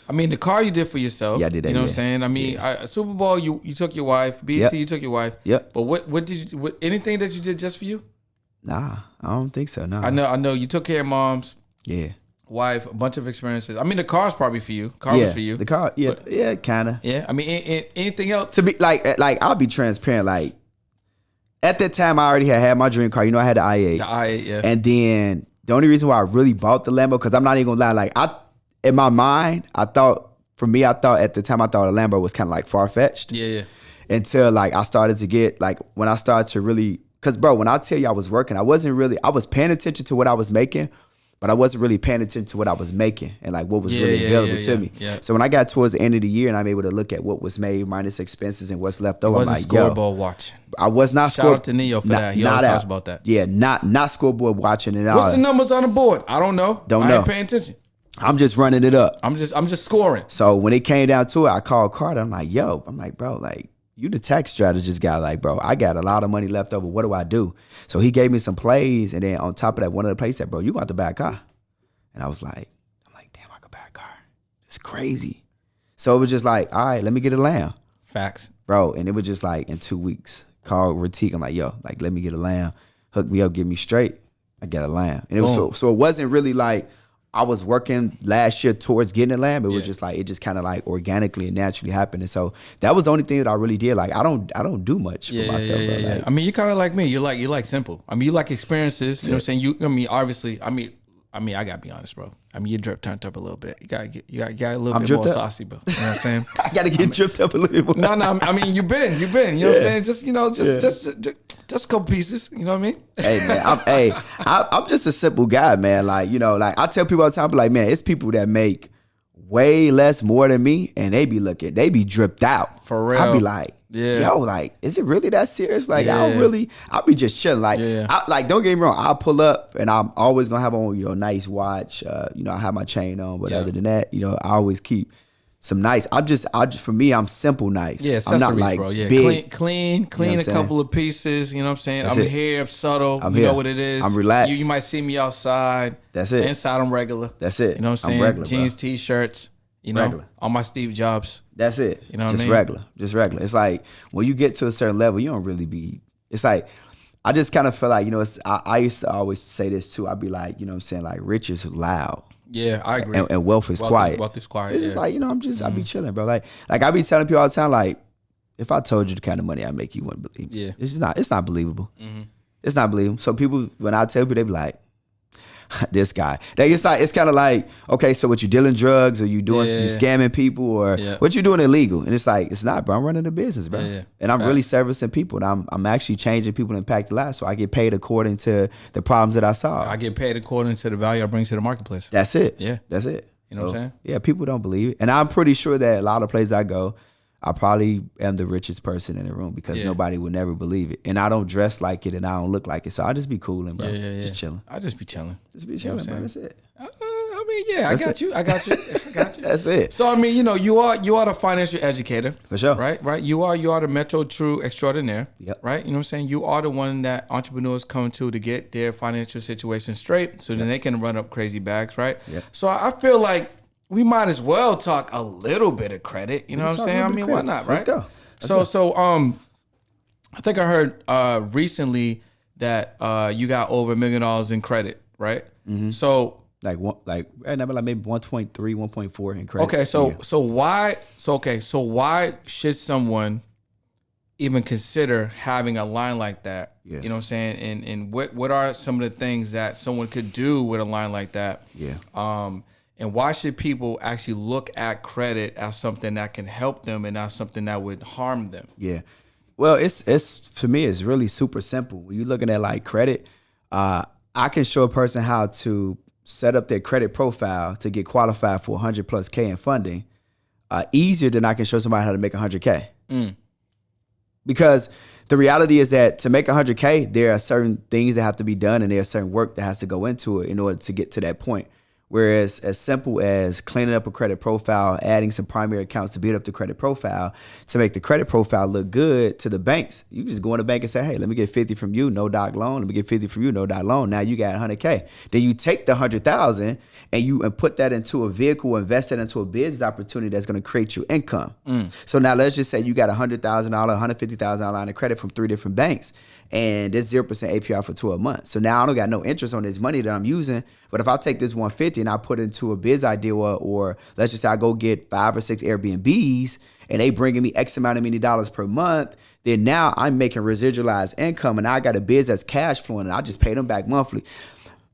I mean, the car you did for yourself.
Yeah, I did that,
You know what I'm
yeah.
saying? I mean, Super Bowl, you took your wife. BT,
Yep.
you took your wife.
Yep.
But what did you? Anything that you did just for you?
Nah, I don't think so. No.
I know you took care of mom's
Yeah.
wife, a bunch of experiences. I mean, the car's probably for you. Car
Yeah.
was for you.
The car. Yeah. Yeah. Kind of.
Yeah. I mean, anything else?
To be like I'll be transparent. Like at that time, I already had my dream car. I had the i8.
The i8, yeah.
And then the only reason why I really bought the Lambo, because I'm not even gonna lie, like in my mind, I thought at the time a Lambo was kind of like far fetched.
Yeah.
Until like I started to get like when I started to really, because bro, when I tell you I was working, I was paying attention to what I was making, but I wasn't really paying attention to what I was making and like what was really available to me.
Yeah.
So when I got towards the end of the year and I'm able to look at what was made minus expenses and what's left over, I'm
Wasn't
like,
scoreboard watching.
I was not
Shout out to Neo for that. He always talks about that.
Yeah, not scoreboard watching and all.
What's the numbers on the board? I don't know.
Don't
I
know.
ain't paying attention.
I'm just running it up.
I'm just scoring.
So when it came down to it, I called Carter. I'm like, bro, like you the tax strategist guy. Like, bro, I got a lot of money left over. What do I do? So he gave me some plays. And then on top of that, one of the plays said, bro, you going to have to buy a car. And I was like, damn, I could buy a car. It's crazy. So it was just like, all right, let me get a lamb.
Facts.
Bro, and it was just like in 2 weeks. Called Ratik. I'm like, let me get a lamb. Hook me up, get me straight. I got a lamb. And it was so it wasn't really like I was working last year towards getting a lamb. It was just like it just kind of like organically and naturally happened. And so that was the only thing that I really did. Like I don't do much for myself, bro. Like,
I mean, you're kind of like me. You're like simple. I mean, you like experiences. You know what I'm saying? Obviously, I gotta be honest, bro. I mean, your drip turned up a little bit. You got a little bit more saucy, bro. You know what I'm saying?
I gotta get dripped up a little bit more.
No. I mean, you've been. You know what I'm saying? Just just a couple pieces. You know what I mean?
Hey man, I'm just a simple guy, man. Like like I tell people all the time, like man, it's people that make way less more than me, and they be dripped out.
For real.
I be like, yo, like, is it really that serious? Like, I'll be just chilling. Like, don't get me wrong, I'll pull up and I'm always gonna have on, nice watch. I have my chain on, but other than that, I always keep some nice. I just for me, I'm simple nice.
Yeah,
I'm not like
bro. Yeah,
big.
clean a couple of pieces. You know what I'm saying?
That's
I'm
it.
here, I'm subtle.
I'm
you
here.
know what it is.
I'm relaxed.
You might see me outside.
That's it.
Inside, I'm regular.
That's it.
You know what I'm saying?
I'm regular,
Jeans,
bro.
T-shirts.
Regular.
On my Steve Jobs.
That's it.
You know what
just
I mean?
regular. Just regular. It's like when you get to a certain level, you don't really be. It's like I just kind of feel like I used to always say this too. I'd be like, what I'm saying, like rich is loud.
Yeah, I agree.
And wealth is quiet.
Wealth is quiet.
It's just like I be chilling, bro. Like I be telling people all the time, like if I told you the kind of money I make, you wouldn't believe me.
Yeah.
It's not believable. It's not believable. So people, when I tell people, they be like, this guy. It's kind of like, okay, so what you dealing drugs or you doing you scamming people or what you doing illegal? And it's like, it's not, bro. I'm running a business, bro. And I'm really servicing people and I'm actually changing people and impacting lives. So I get paid according to the problems that I solve.
I get paid according to the value I bring to the marketplace.
That's it.
Yeah.
That's it.
You know what I'm saying?
Yeah, people don't believe it. And I'm pretty sure that a lot of places I go, I probably am the richest person in the room because nobody would never believe it. And I don't dress like it and I don't look like it. So I just be cooling, bro. Just chilling.
I just be chilling.
Just be chilling, bro. That's it.
I mean, yeah, I got you. I got you.
That's it.
So I mean, you know, you are the financial educator.
For sure.
Right. You are the Metro True extraordinaire.
Yep.
Right. You know what I'm saying? You are the one that entrepreneurs come to get their financial situation straight so then they can run up crazy bags, right?
Yep.
So I feel like we might as well talk a little bit of credit. You know what I'm saying? I mean, why not, right?
Let's go.
So I think I heard recently that you got over $1 million in credit, right? Mm-hmm. So
maybe 1.3, 1.4 in credit.
Okay, so why should someone even consider having a line like that?
Yeah.
You know what I'm saying? And what are some of the things that someone could do with a line like that?
Yeah.
And why should people actually look at credit as something that can help them and not something that would harm them?
Yeah. Well, it's for me, it's really super simple. When you're looking at like credit, I can show a person how to set up their credit profile to get qualified for 100 plus K in funding easier than I can show somebody how to make 100K. Because the reality is that to make 100K, there are certain things that have to be done and there's certain work that has to go into it in order to get to that point. Whereas as simple as cleaning up a credit profile, adding some primary accounts to build up the credit profile, to make the credit profile look good to the banks, you just go in the bank and say, hey, let me get 50 from you, no doc loan. Let me get 50 from you, no doc loan. Now you got 100K. Then you take the 100,000 and put that into a vehicle, invest that into a business opportunity that's going to create you income. So now let's just say you got $100,000, $150,000 line of credit from 3 different banks. And it's 0% APR for 12 months. So now I don't got no interest on this money that I'm using. But if I take this 150 and I put it into a biz idea, or let's just say I go get 5 or 6 Airbnbs and they bringing me X amount of many dollars per month, then now I'm making residualized income and I got a biz that's cash flowing and I just pay them back monthly.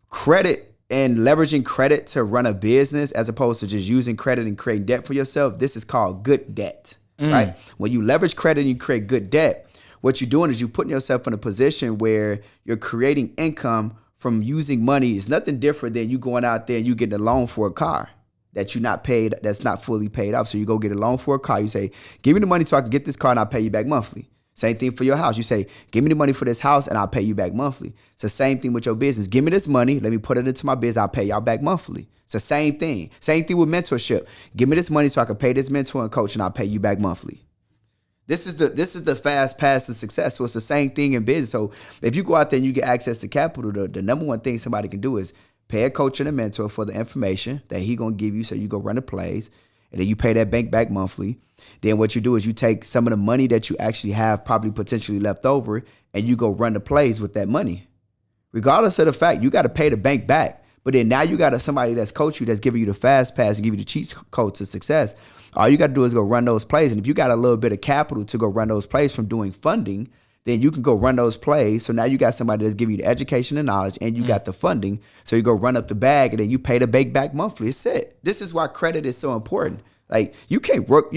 Credit and leveraging credit to run a business as opposed to just using credit and creating debt for yourself, this is called good debt, right? When you leverage credit and you create good debt, what you're doing is you're putting yourself in a position where you're creating income from using money. It's nothing different than you going out there and you getting a loan for a car that you're not paid, that's not fully paid off. So you go get a loan for a car. You say, give me the money so I can get this car and I'll pay you back monthly. Same thing for your house. You say, give me the money for this house and I'll pay you back monthly. It's the same thing with your business. Give me this money. Let me put it into my business. I'll pay y'all back monthly. It's the same thing. Same thing with mentorship. Give me this money so I can pay this mentor and coach and I'll pay you back monthly. This is the fast path to success. So it's the same thing in business. So if you go out there and you get access to capital, the number one thing somebody can do is pay a coach and a mentor for the information that he gonna give you so you go run the plays. And then you pay that bank back monthly. Then what you do is you take some of the money that you actually have probably potentially left over and you go run the plays with that money. Regardless of the fact, you got to pay the bank back. But then now you got somebody that's coaching you, that's giving you the fast pass and give you the cheat code to success. All you got to do is go run those plays. And if you got a little bit of capital to go run those plays from doing funding, then you can go run those plays. So now you got somebody that's giving you the education and knowledge and you got the funding. So you go run up the bag and then you pay the bank back monthly. It's it. This is why credit is so important. Like you can't work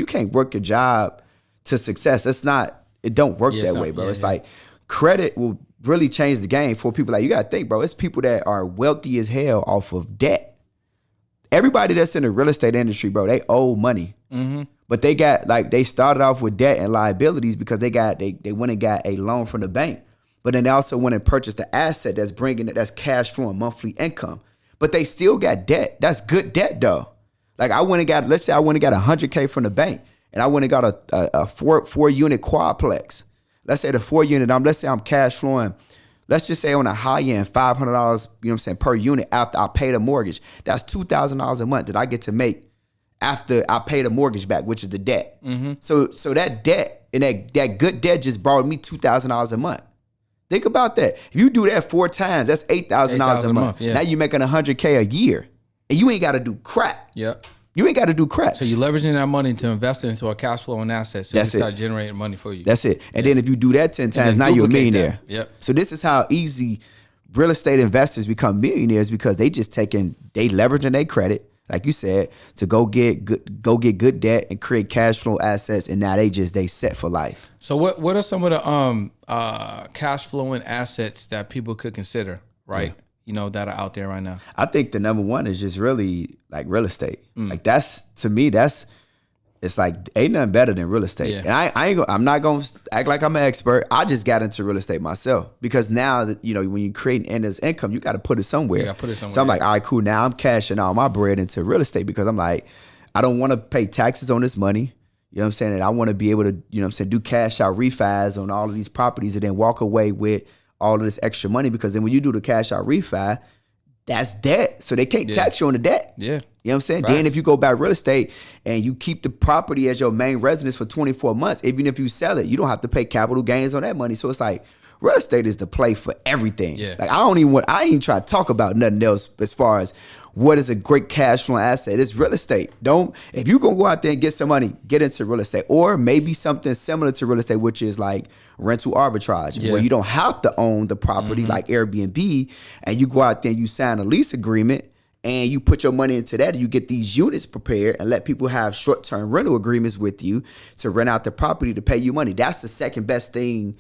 your job to success. It don't work that way, bro. It's like credit will really change the game for people. Like you got to think, bro, it's people that are wealthy as hell off of debt. Everybody that's in the real estate industry, bro, they owe money. But they started off with debt and liabilities because they went and got a loan from the bank. But then they also went and purchased the asset that's cash flowing monthly income. But they still got debt. That's good debt though. Like let's say I went and got 100K from the bank and I went and got a four unit quadplex. Let's say the 4 unit, let's say I'm cash flowing. Let's just say on a high end, $500, you know what I'm saying, per unit after I pay the mortgage. That's $2,000 a month that I get to make after I pay the mortgage back, which is the debt. So that debt and that good debt just brought me $2,000 a month. Think about that. If you do that 4 times, that's $8,000 a month.
Yeah.
Now you're making 100K a year. And you ain't got to do crap.
Yep.
You ain't got to do crap.
So you're leveraging that money to invest it into a cash flowing asset so
That's
you start generating money for you.
That's it. And then if you do that 10 times, now you're a millionaire.
Yep.
So this is how easy real estate investors become millionaires because they leveraging their credit, like you said, to go get good debt and create cash flow assets, and now they set for life.
So what are some of the cash flowing assets that people could consider, right? Yeah. You know, that are out there right now?
I think the number one is just really like real estate. Like to me, it's like ain't nothing better than real estate.
Yeah.
And I'm not gonna act like I'm an expert. I just got into real estate myself because now that when you create an endless income, you got to put it somewhere. So I'm like, all right, cool. Now I'm cashing all my bread into real estate because I'm like, I don't want to pay taxes on this money. You know what I'm saying? And I want to be able to, do cash out refis on all of these properties and then walk away with all of this extra money, because then when you do the cash out refi, that's debt. So they can't tax you on the debt.
Yeah.
You know what I'm saying?
Facts.
Then if you go buy real estate and you keep the property as your main residence for 24 months, even if you sell it, you don't have to pay capital gains on that money. So it's like real estate is the play for everything.
Yeah.
Like I ain't trying to talk about nothing else as far as what is a great cash flow asset. It's real estate. If you gonna go out there and get some money, get into real estate, or maybe something similar to real estate, which is like rental arbitrage, where you don't have to own the property like Airbnb, and you go out there and you sign a lease agreement and you put your money into that, and you get these units prepared and let people have short-term rental agreements with you to rent out the property to pay you money. That's the second best thing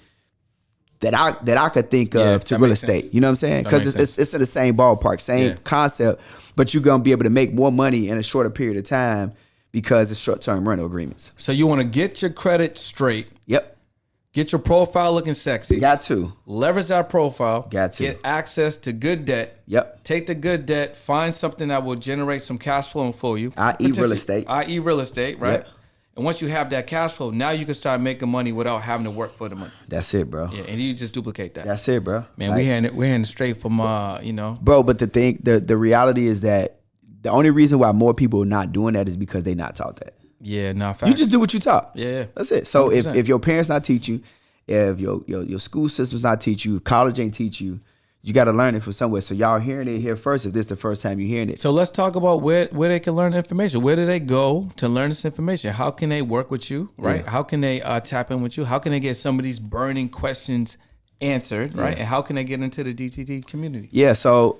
that I could think of to real estate. Sense. You know what I'm saying? Because it's in the same ballpark, same concept, but you're gonna be able to make more money in a shorter period of time because it's short-term rental agreements.
So you want to get your credit straight.
Yep.
Get your profile looking sexy.
Got to.
Leverage that profile.
Got to.
Get access to good debt.
Yep.
Take the good debt. Find something that will generate some cash flow for you.
i.e. real estate.
I.e. real estate, right?
Yep.
And once you have that cash flow, now you can start making money without having to work for the money.
That's it, bro.
Yeah, and you just duplicate that.
That's it, bro.
Man, we're hearing it straight from
Bro, but the reality is that the only reason why more people are not doing that is because they not taught that.
Yeah, facts.
You just do what you taught.
Yeah.
That's it. So
100%.
if your parents not teach you, if your school system's not teach you, college ain't teach you, you got to learn it from somewhere. So y'all hearing it here first if this is the first time you're hearing it.
So let's talk about where they can learn the information. Where do they go to learn this information? How can they work with you, right? Yeah. How can they tap in with you? How can they get some of these burning questions answered, right? And how can they get into the DTD community?
Yeah, so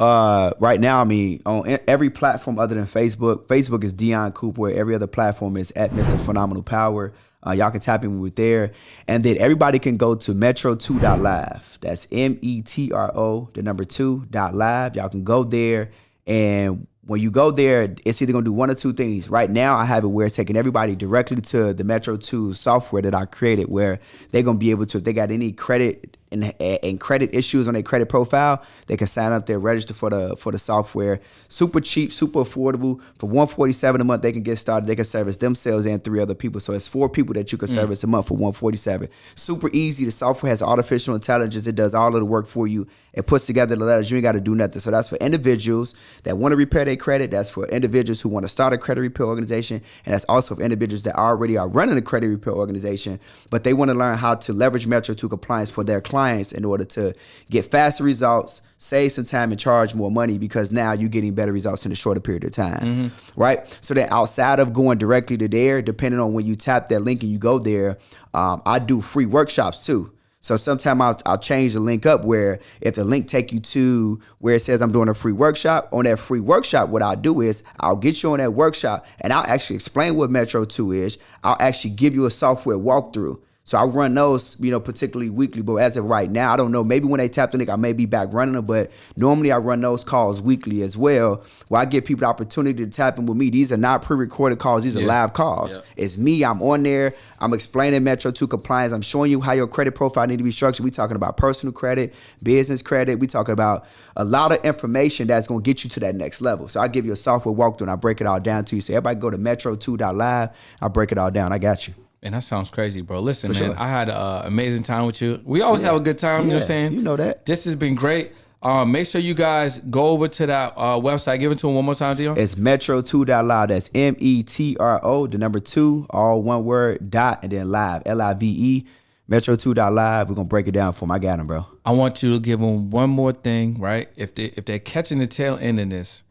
right now, on every platform other than Facebook is Dion Coopwood. Every other platform is at Mr. Phenomenal Power. Y'all can tap in with there. And then everybody can go to metro2.live. That's metro2.live. Y'all can go there. And when you go there, it's either going to do one or two things. Right now, I have it where it's taking everybody directly to the Metro 2 software that I created, where they're going to be able to, if they got any credit and credit issues on their credit profile, they can sign up there, register for the software. Super cheap, super affordable. For $147 a month, they can get started. They can service themselves and 3 other people. So it's 4 people that you can service a month for $147. Super easy. The software has artificial intelligence. It does all of the work for you. It puts together the letters. You ain't got to do nothing. So that's for individuals that want to repair their credit. That's for individuals who want to start a credit repair organization. And that's also for individuals that already are running a credit repair organization, but they want to learn how to leverage Metro 2 compliance for their clients in order to get faster results, save some time, and charge more money, because now you're getting better results in a shorter period of time, right? So then outside of going directly to there, depending on when you tap that link and you go there, I do free workshops too. So sometimes I'll change the link up where if the link take you to where it says I'm doing a free workshop, on that free workshop, what I'll do is I'll get you on that workshop and I'll actually explain what Metro 2 is. I'll actually give you a software walkthrough. So I run those, particularly weekly. But as of right now, I don't know. Maybe when they tap the link, I may be back running them. But normally I run those calls weekly as well, where I give people the opportunity to tap in with me. These are not pre-recorded calls. These are live calls. Yeah. It's me. I'm on there. I'm explaining Metro 2 compliance. I'm showing you how your credit profile need to be structured. We talking about personal credit, business credit. We talking about a lot of information that's going to get you to that next level. So I give you a software walkthrough and I break it all down to you. So everybody go to metro2.live. I break it all down. I got you.
And that sounds crazy, bro. Listen,
For
man,
sure.
I had an amazing time with you. We always have a good time, you know what I'm saying?
You know that.
This has been great. Make sure you guys go over to that website. Give it to them one more time, Dion.
It's metro2.live. That's METRO, the number 2, all one word, dot, and then live, LIVE. Metro2.live. We're going to break it down for them. I got them, bro.
I want you to give them one more thing, right? If they're catching the tail end of this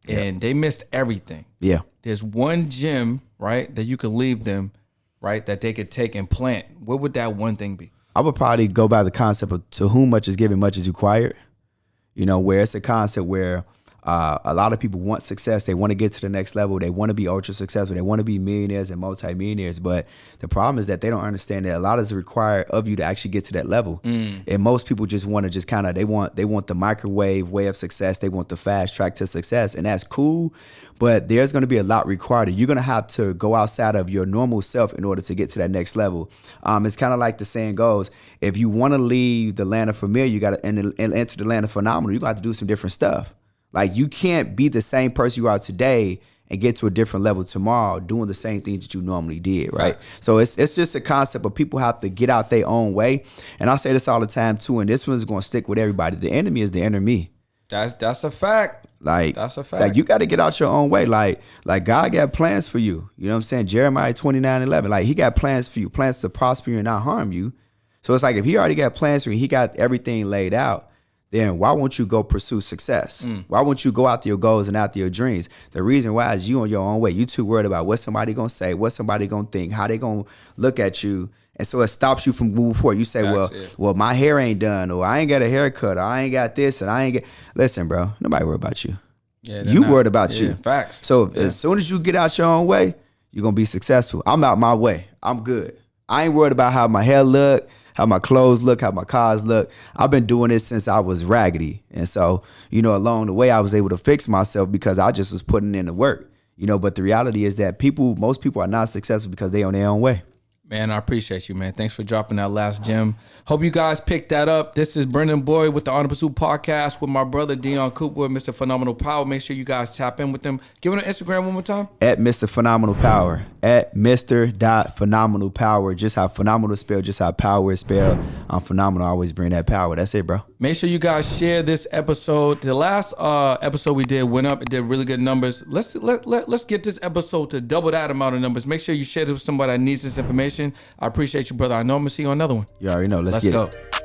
and they missed everything.
Yeah.
There's one gem, right, that you could leave them, right, that they could take and plant. What would that one thing be?
I would probably go by the concept of to whom much is given, much is required. Where it's a concept where A lot of people want success. They want to get to the next level. They want to be ultra successful. They want to be millionaires and multimillionaires. But the problem is that they don't understand that a lot is required of you to actually get to that level. And most people just want to just kind of, they want the microwave way of success. They want the fast track to success. And that's cool. But there's going to be a lot required. You're going to have to go outside of your normal self in order to get to that next level. It's kind of like the saying goes, if you want to leave the land of familiar, you got to and enter the land of phenomenal, you got to do some different stuff. Like, you can't be the same person you are today and get to a different level tomorrow doing the same things that you normally did, right? So it's just a concept of people have to get out their own way. And I say this all the time too, and this one's going to stick with everybody. The enemy is the enemy.
That's a fact.
Like,
that's a fact.
Like, you got to get out your own way. Like God got plans for you. You know what I'm saying? Jeremiah 29:11. Like, he got plans for you, plans to prosper you and not harm you. So it's like, if he already got plans for you, he got everything laid out, then why won't you go pursue success? Why won't you go after your goals and after your dreams? The reason why is you on your own way. You too worried about what somebody gonna say, what somebody gonna think, how they gonna look at you. And so it stops you from moving forward. You say, well, my hair ain't done, or I ain't got a haircut, or I ain't got this, and I ain't get. Listen, bro, nobody worried about you.
Yeah,
you worried about you.
Facts.
So as soon as you get out your own way, you're gonna be successful. I'm out my way. I'm good. I ain't worried about how my hair look, how my clothes look, how my cars look. I've been doing this since I was raggedy. And so, along the way, I was able to fix myself because I just was putting in the work, but the reality is that most people are not successful because they on their own way.
Man, I appreciate you, man. Thanks for dropping that last gem. Hope you guys picked that up. This is Brendan Boyd with the On the Pursuit podcast with my brother Dion Coopwood, Mr. Phenomenal Power. Make sure you guys tap in with them. Give it an Instagram one more time.
At Mr. Phenomenal Power. At Mr.Phenomenal Power. Just how phenomenal is spelled, just how power is spelled. I'm phenomenal. I always bring that power. That's it, bro.
Make sure you guys share this episode. The last episode we did went up. It did really good numbers. Let's get this episode to double that amount of numbers. Make sure you share this with somebody that needs this information. I appreciate you, brother. I know I'm going to see you on another one.
You already know. Let's get
go.
it.